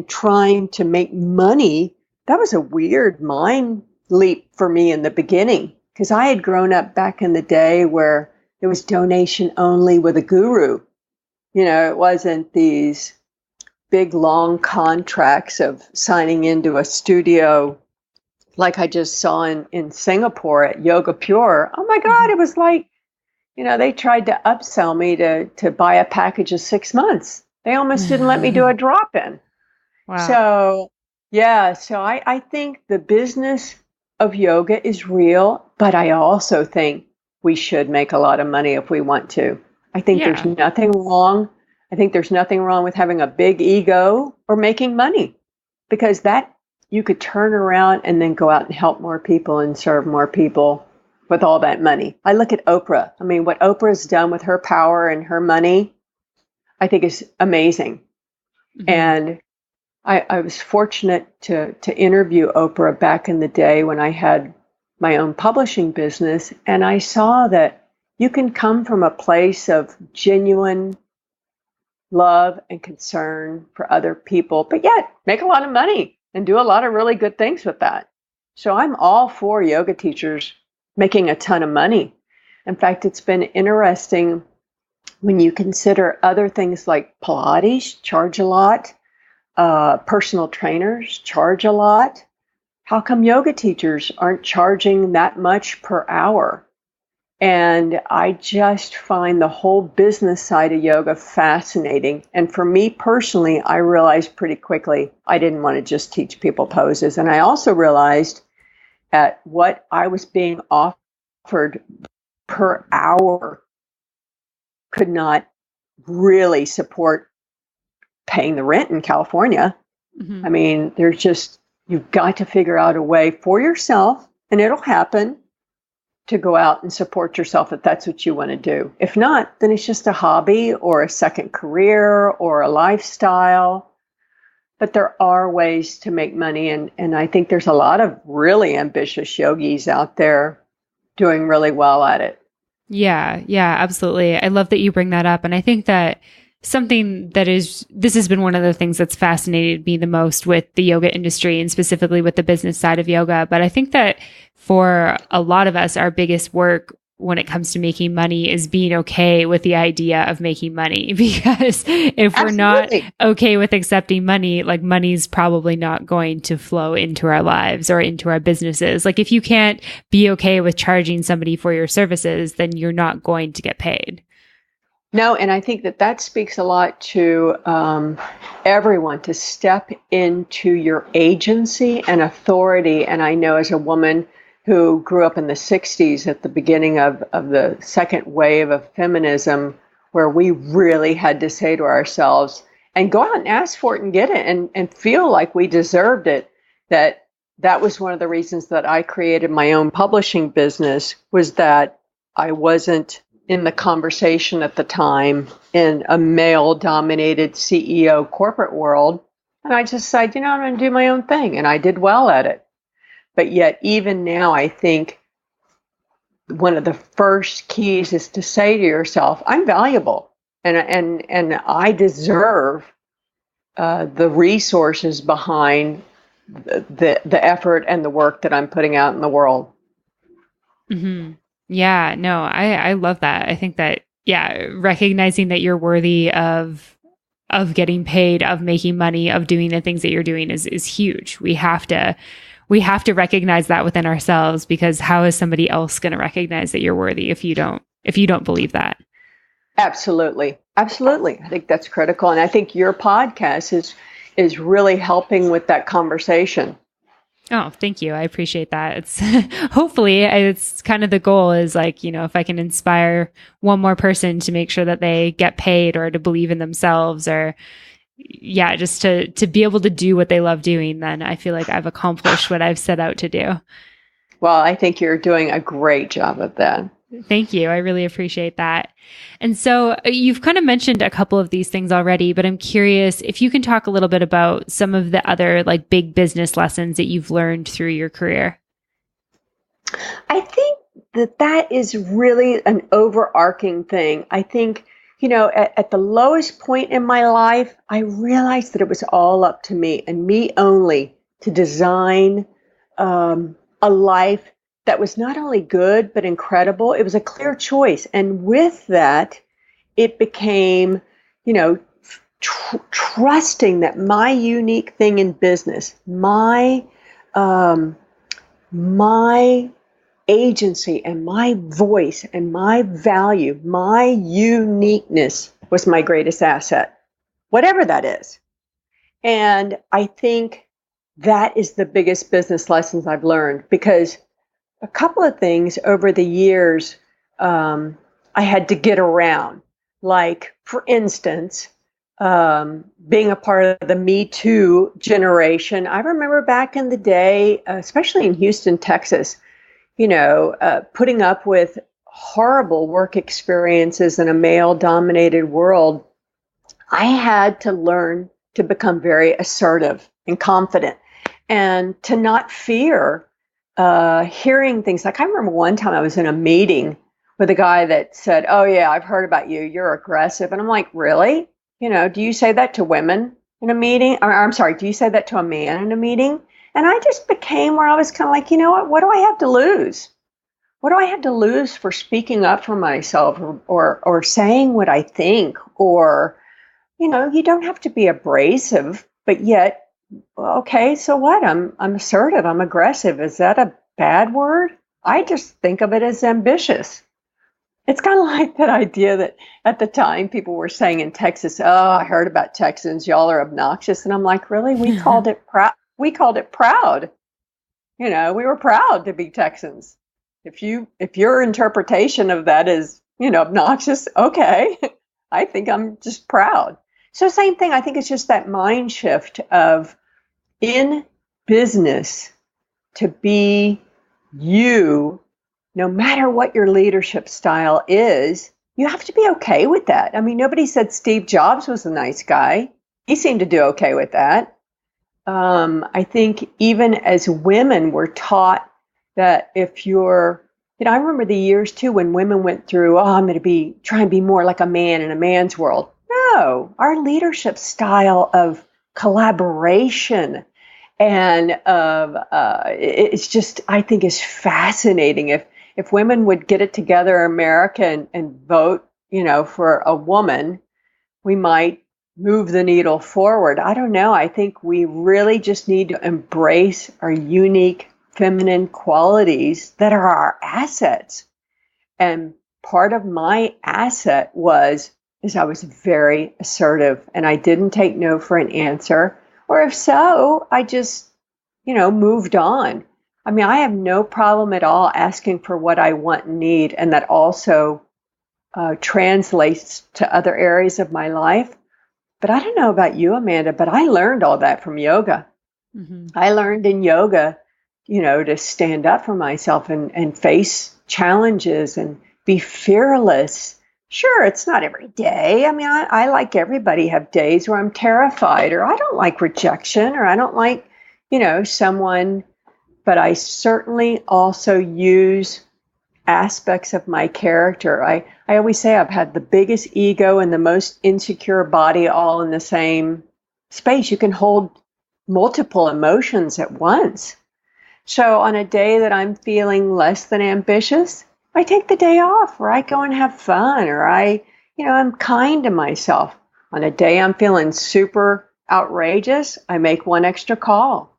trying to make money. That was a weird mind leap for me in the beginning, because I had grown up back in the day where it was donation only with a guru. It wasn't these big, long contracts of signing into a studio like I just saw in Singapore at Yoga Pure. Oh my God, it was like, they tried to upsell me to buy a package of 6 months. They almost didn't let me do a drop-in. Wow. So I think the business of yoga is real, but I also think we should make a lot of money if we want to. I think there's nothing wrong. I think there's nothing wrong with having a big ego or making money, because that you could turn around and then go out and help more people and serve more people with all that money. I look at Oprah. I mean, what Oprah has done with her power and her money, I think is amazing. Mm-hmm. And I was fortunate to interview Oprah back in the day when I had my own publishing business. And I saw that you can come from a place of genuine love and concern for other people, but yet make a lot of money and do a lot of really good things with that. So I'm all for yoga teachers making a ton of money. In fact, it's been interesting when you consider other things like Pilates charge a lot, personal trainers charge a lot. How come yoga teachers aren't charging that much per hour? And I just find the whole business side of yoga fascinating. And for me personally, I realized pretty quickly I didn't want to just teach people poses. And I also realized at what I was being offered per hour could not really support paying the rent in California. Mm-hmm. I mean, you've got to figure out a way for yourself, and it'll happen, to go out and support yourself if that's what you want to do. If not, then it's just a hobby or a second career or a lifestyle. But there are ways to make money, and I think there's a lot of really ambitious yogis out there doing really well at it. Yeah, absolutely. I love that you bring that up. And I think that this has been one of the things that's fascinated me the most with the yoga industry and specifically with the business side of yoga. But I think that for a lot of us, our biggest work when it comes to making money is being okay with the idea of making money. Because if we're not okay with accepting money, like money's probably not going to flow into our lives or into our businesses. Like if you can't be okay with charging somebody for your services, then you're not going to get paid. No, and I think that speaks a lot to everyone to step into your agency and authority. And I know as a woman who grew up in the 60s at the beginning of the second wave of feminism, where we really had to say to ourselves and go out and ask for it and get it and feel like we deserved it, that was one of the reasons that I created my own publishing business, was that I wasn't in the conversation at the time in a male-dominated CEO corporate world. And I just decided, I'm going to do my own thing. And I did well at it. But yet, even now, I think one of the first keys is to say to yourself, I'm valuable and I deserve the resources behind the effort and the work that I'm putting out in the world. Mm-hmm. Yeah, no, I love that. I think that, recognizing that you're worthy of getting paid, of making money, of doing the things that you're doing is huge. We have to recognize that within ourselves, because how is somebody else going to recognize that you're worthy if you don't believe that? Absolutely. Absolutely. I think that's critical. And I think your podcast is really helping with that conversation. Oh, thank you. I appreciate that. It's hopefully it's kind of the goal is like, if I can inspire one more person to make sure that they get paid or to believe in themselves or just to be able to do what they love doing, then I feel like I've accomplished what I've set out to do. Well, I think you're doing a great job of that. Thank you. I really appreciate that. And so you've kind of mentioned a couple of these things already, but I'm curious if you can talk a little bit about some of the other like big business lessons that you've learned through your career. I think that is really an overarching thing. I think, at the lowest point in my life, I realized that it was all up to me and me only to design a life that was not only good, but incredible. It was a clear choice. And with that, it became, trusting that my unique thing in business, my agency and my voice and my value, my uniqueness was my greatest asset, whatever that is. And I think that is the biggest business lessons I've learned, because a couple of things over the years I had to get around. Like, for instance, being a part of the Me Too generation. I remember back in the day, especially in Houston, Texas, putting up with horrible work experiences in a male-dominated world. I had to learn to become very assertive and confident and to not fear hearing things. Like, I remember one time I was in a meeting with a guy that said, "Oh yeah, I've heard about you. You're aggressive." And I'm like, "Really? Do you say that to women in a meeting? I'm sorry, do you say that to a man in a meeting?" And I just became where I was kind of like, what do I have to lose? What do I have to lose for speaking up for myself or saying what I think? Or, you don't have to be abrasive, but yet, okay, so what? I'm assertive. I'm aggressive. Is that a bad word? I just think of it as ambitious. It's kind of like that idea that at the time people were saying in Texas, "Oh, I heard about Texans. Y'all are obnoxious." And I'm like, really? We called it proud. We called it proud. We were proud to be Texans. If your interpretation of that is, obnoxious, okay. I think I'm just proud. So same thing. I think it's just that mind shift of, in business, to be you, no matter what your leadership style is, you have to be okay with that. I mean, nobody said Steve Jobs was a nice guy. He seemed to do okay with that. I think even as women, we're taught that if you're, I remember the years too when women went through, I'm going to try and be more like a man in a man's world. No, our leadership style of collaboration and it's just, I think, is fascinating. If women would get it together in America and vote, for a woman, we might move the needle forward. I don't know. I think we really just need to embrace our unique feminine qualities that are our assets. And part of my asset is I was very assertive and I didn't take no for an answer. Or if so, I just, moved on. I mean, I have no problem at all asking for what I want and need. And that also translates to other areas of my life. But I don't know about you, Amanda, but I learned all that from yoga. Mm-hmm. I learned in yoga, to stand up for myself and face challenges and be fearless. Sure, it's not every day. I mean, I like everybody have days where I'm terrified, or I don't like rejection, or I don't like, someone, but I certainly also use aspects of my character. I always say I've had the biggest ego and the most insecure body all in the same space. You can hold multiple emotions at once. So on a day that I'm feeling less than ambitious, I take the day off, or I go and have fun, or I'm kind to myself. On a day I'm feeling super outrageous, I make one extra call.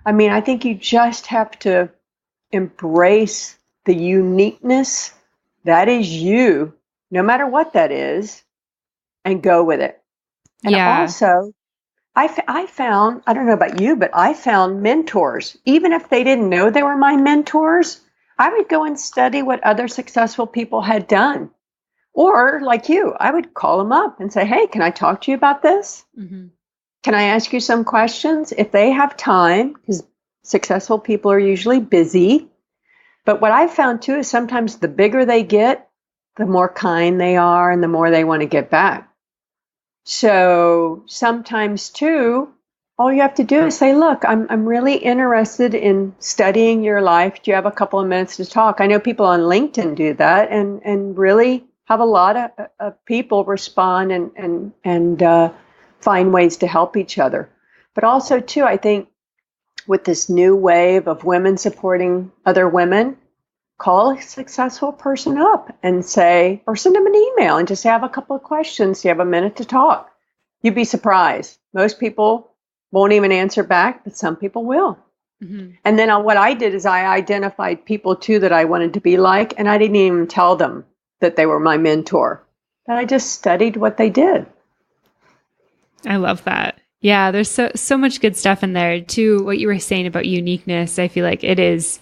I mean, I think you just have to embrace the uniqueness that is you, no matter what that is, and go with it. And also, I found, I don't know about you, but I found mentors. Even if they didn't know they were my mentors, I would go and study what other successful people had done. Or like you, I would call them up and say, hey, can I talk to you about this? Mm-hmm. Can I ask you some questions? If they have time, because successful people are usually busy. But what I've found too is sometimes the bigger they get, the more kind they are and the more they want to get back. So sometimes too, all you have to do is say, look, I'm really interested in studying your life. Do you have a couple of minutes to talk? I know people on LinkedIn do that and really have a lot of people respond and find ways to help each other. But also too, I think with this new wave of women supporting other women, call a successful person up and say, or send them an email and just have a couple of questions. Do you have a minute to talk? You'd be surprised. Most people won't even answer back, but some people will. Mm-hmm. And then what I did is I identified people too that I wanted to be like, and I didn't even tell them that they were my mentor, but I just studied what they did. I love that. Yeah, there's so much good stuff in there too. What you were saying about uniqueness, I feel like it is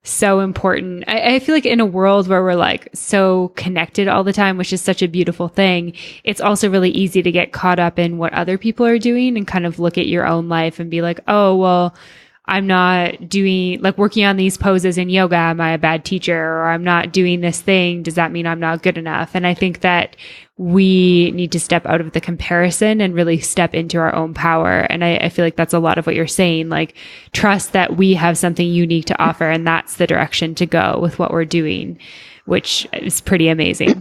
so important. I feel like in a world where we're like so connected all the time, which is such a beautiful thing, it's also really easy to get caught up in what other people are doing and kind of look at your own life and be like, oh, well, I'm not doing like working on these poses in yoga. Am I a bad teacher? Or I'm not doing this thing. Does that mean I'm not good enough? And I think that we need to step out of the comparison and really step into our own power. And I feel like that's a lot of what you're saying, like trust that we have something unique to offer. And that's the direction to go with what we're doing, which is pretty amazing.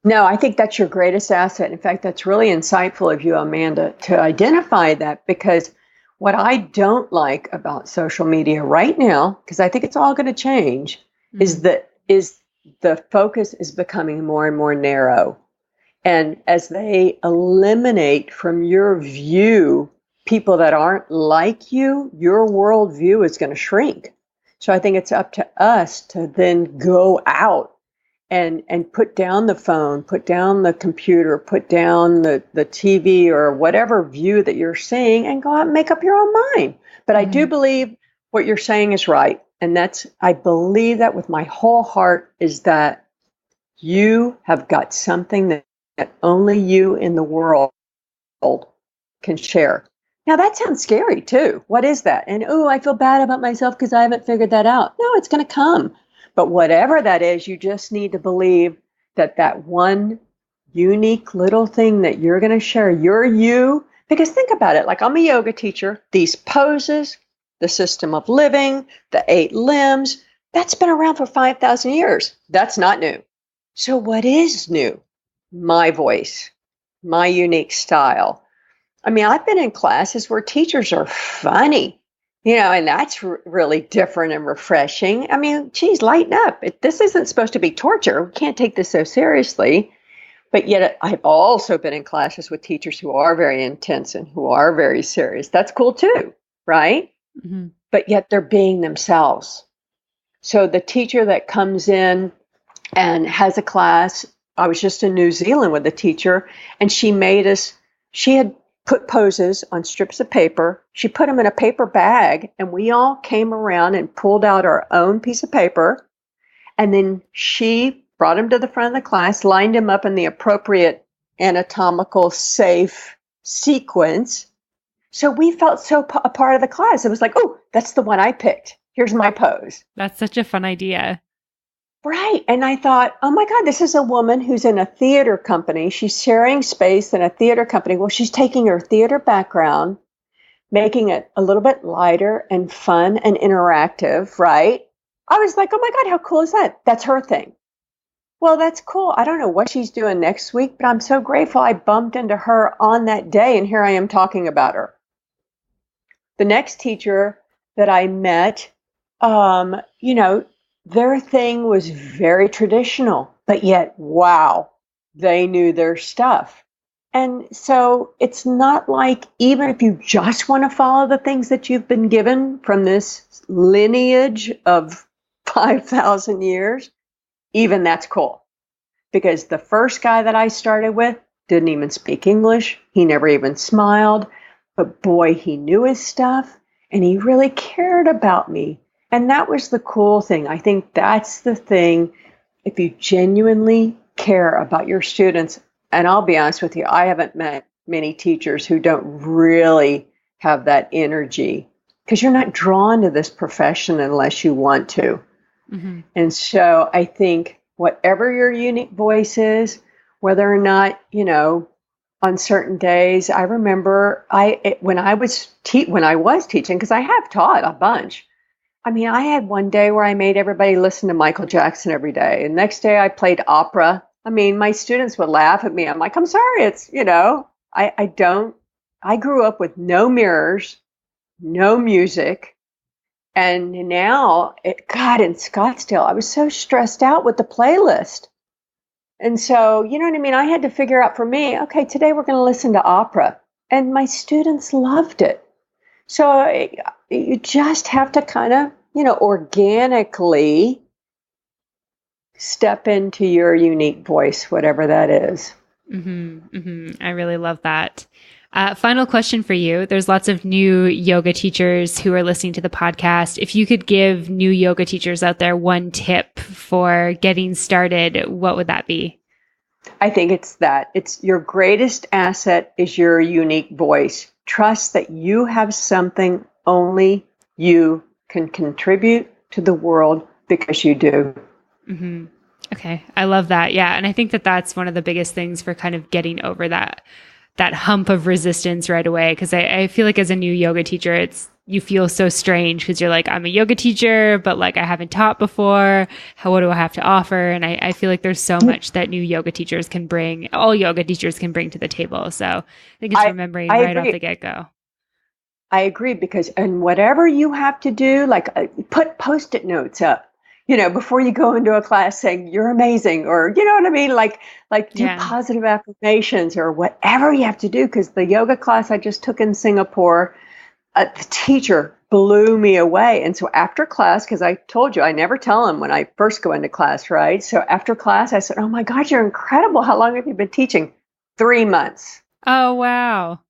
No, I think that's your greatest asset. In fact, that's really insightful of you, Amanda, to identify that, because what I don't like about social media right now, because I think it's all going to change, is the focus is becoming more and more narrow. And as they eliminate from your view people that aren't like you, your worldview is going to shrink. So I think it's up to us to then go out and put down the phone, put down the computer, put down the TV or whatever view that you're seeing, and go out and make up your own mind. But I do believe what you're saying is right. And I believe that with my whole heart, is that you have got something that only you in the world can share. Now that sounds scary too. What is that? And I feel bad about myself because I haven't figured that out. No, it's going to come. But whatever that is, you just need to believe that one unique little thing that you're going to share, you're you. Because think about it, like I'm a yoga teacher, these poses, the system of living, the 8 limbs, that's been around for 5,000 years. That's not new. So what is new? My voice, my unique style. I mean, I've been in classes where teachers are funny. And that's really different and refreshing. I mean, geez, lighten up. This isn't supposed to be torture. We can't take this so seriously. But yet I've also been in classes with teachers who are very intense and who are very serious. That's cool too, right? Mm-hmm. But yet they're being themselves. So the teacher that comes in and has a class, I was just in New Zealand with a teacher, and she had put poses on strips of paper. She put them in a paper bag, and we all came around and pulled out our own piece of paper. And then she brought them to the front of the class, lined them up in the appropriate anatomical, safe sequence. So we felt so a part of the class. It was like, oh, that's the one I picked. Here's my pose. That's such a fun idea. Right. And I thought, oh my God, this is a woman who's in a theater company. She's sharing space in a theater company. Well, she's taking her theater background, making it a little bit lighter and fun and interactive, right? I was like, oh my God, how cool is that? That's her thing. Well, that's cool. I don't know what she's doing next week, but I'm so grateful I bumped into her on that day, and here I am talking about her. The next teacher that I met, their thing was very traditional, but yet, wow, they knew their stuff. And so it's not like, even if you just want to follow the things that you've been given from this lineage of 5,000 years, even that's cool. Because the first guy that I started with didn't even speak English. He never even smiled. But boy, he knew his stuff and he really cared about me. And that was the cool thing. I think that's the thing. If you genuinely care about your students, and I'll be honest with you, I haven't met many teachers who don't really have that energy, because you're not drawn to this profession unless you want to. Mm-hmm. And so I think whatever your unique voice is, whether or not, on certain days, I remember when I was teaching, because I have taught a bunch. I mean, I had one day where I made everybody listen to Michael Jackson every day. And next day I played opera. I mean, my students would laugh at me. I'm like, I'm sorry. It's, I grew up with no mirrors, no music. And now, in Scottsdale, I was so stressed out with the playlist. And so, you know what I mean? I had to figure out for me, okay, today we're going to listen to opera. And my students loved it. So you just have to kind of, organically step into your unique voice, whatever that is. Mm-hmm, mm-hmm. I really love that. Final question for you. There's lots of new yoga teachers who are listening to the podcast. If you could give new yoga teachers out there one tip for getting started, what would that be? I think it's your greatest asset is your unique voice. Trust that you have something only you can contribute to the world, because you do. Mm-hmm. Okay. I love that. Yeah. And I think that that's one of the biggest things for kind of getting over that hump of resistance right away. Because I feel like as a new yoga teacher, you feel so strange because you're like, I'm a yoga teacher, but like I haven't taught before. What do I have to offer? And I feel like there's so much that new yoga teachers can bring, all yoga teachers can bring to the table. So I think it's remembering right off the get-go. I agree, because, and whatever you have to do, like put Post-it notes up, before you go into a class saying you're amazing, or, you know what I mean? Like do positive affirmations or whatever you have to do. Because the yoga class I just took in Singapore, the teacher blew me away. And so after class, because I told you, I never tell them when I first go into class, right? So after class, I said, oh my God, you're incredible. How long have you been teaching? 3 months. Oh, wow.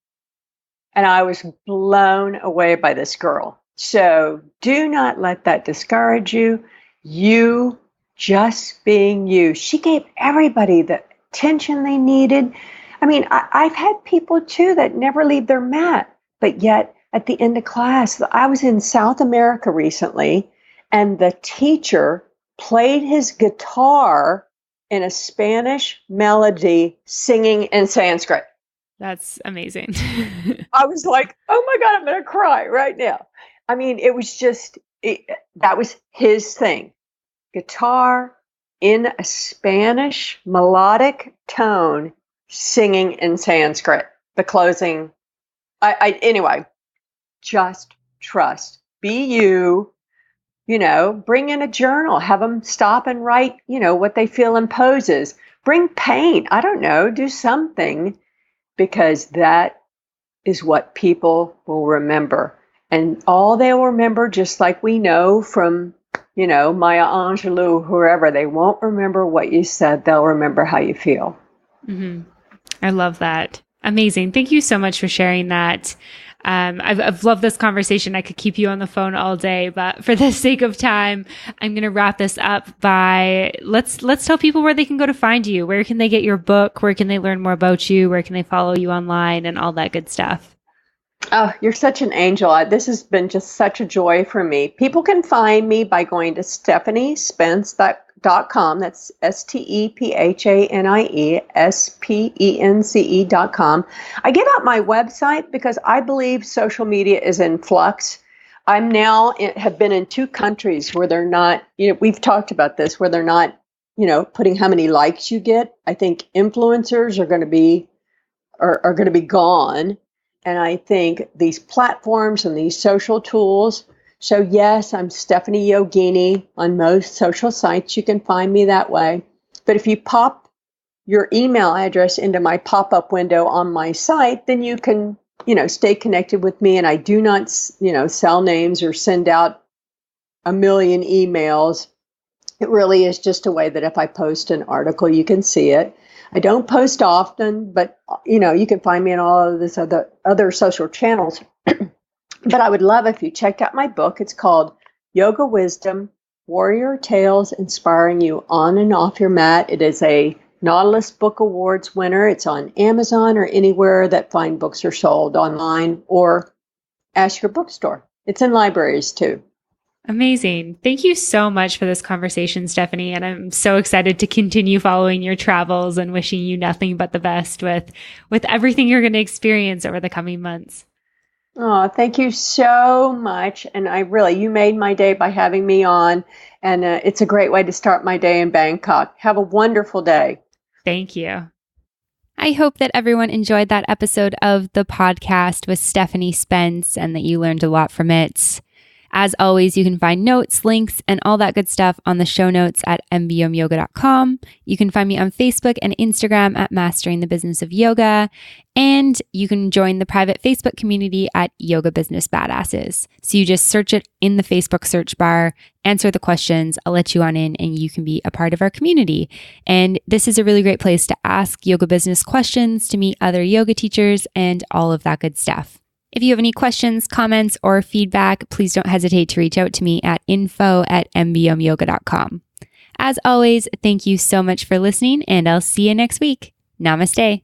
And I was blown away by this girl. So do not let that discourage you. You just being you. She gave everybody the attention they needed. I mean, I've had people too that never leave their mat, but yet at the end of class, I was in South America recently, and the teacher played his guitar in a Spanish melody singing in Sanskrit. That's amazing. I was like, oh my God, I'm going to cry right now. I mean, it was just, that was his thing. Guitar in a Spanish melodic tone, singing in Sanskrit. The closing, anyway, just trust. Be you, bring in a journal, have them stop and write, what they feel in poses. Bring paint. I don't know, do something. Because that is what people will remember. And all they will remember, just like we know from, Maya Angelou, whoever, they won't remember what you said. They'll remember how you feel. Mm-hmm. I love that. Amazing. Thank you so much for sharing that. I've loved this conversation. I could keep you on the phone all day, but for the sake of time, I'm going to wrap this up by let's tell people where they can go to find you. Where can they get your book? Where can they learn more about you? Where can they follow you online and all that good stuff? Oh, you're such an angel. This has been just such a joy for me. People can find me by going to stephaniespence.com. That's STEPHANIESPENCE.com. I give out my website because I believe social media is in flux. I'm now have been in 2 countries where they're not, we've talked about this, where they're not, putting how many likes you get. I think influencers are going to be gone. And I think these platforms and these social tools. So yes, I'm Stephanie Yogini on most social sites. You can find me that way. But if you pop your email address into my pop-up window on my site, then you can, stay connected with me. And I do not, sell names or send out a million emails. It really is just a way that if I post an article, you can see it. I don't post often, but, you can find me in all of this other social channels. But I would love if you checked out my book. It's called Yoga Wisdom, Warrior Tales Inspiring You On and Off Your Mat. It is a Nautilus Book Awards winner. It's on Amazon or anywhere that fine books are sold online, or ask your bookstore. It's in libraries too. Amazing. Thank you so much for this conversation, Stephanie. And I'm so excited to continue following your travels and wishing you nothing but the best with everything you're going to experience over the coming months. Oh, thank you so much. And you made my day by having me on. And it's a great way to start my day in Bangkok. Have a wonderful day. Thank you. I hope that everyone enjoyed that episode of the podcast with Stephanie Spence and that you learned a lot from it. As always, you can find notes, links, and all that good stuff on the show notes at mbomyoga.com. You can find me on Facebook and Instagram at Mastering the Business of Yoga. And you can join the private Facebook community at Yoga Business Badasses. So you just search it in the Facebook search bar, answer the questions, I'll let you on in, and you can be a part of our community. And this is a really great place to ask yoga business questions, to meet other yoga teachers, and all of that good stuff. If you have any questions, comments, or feedback, please don't hesitate to reach out to me at info@mbomyoga.com. As always, thank you so much for listening, and I'll see you next week. Namaste.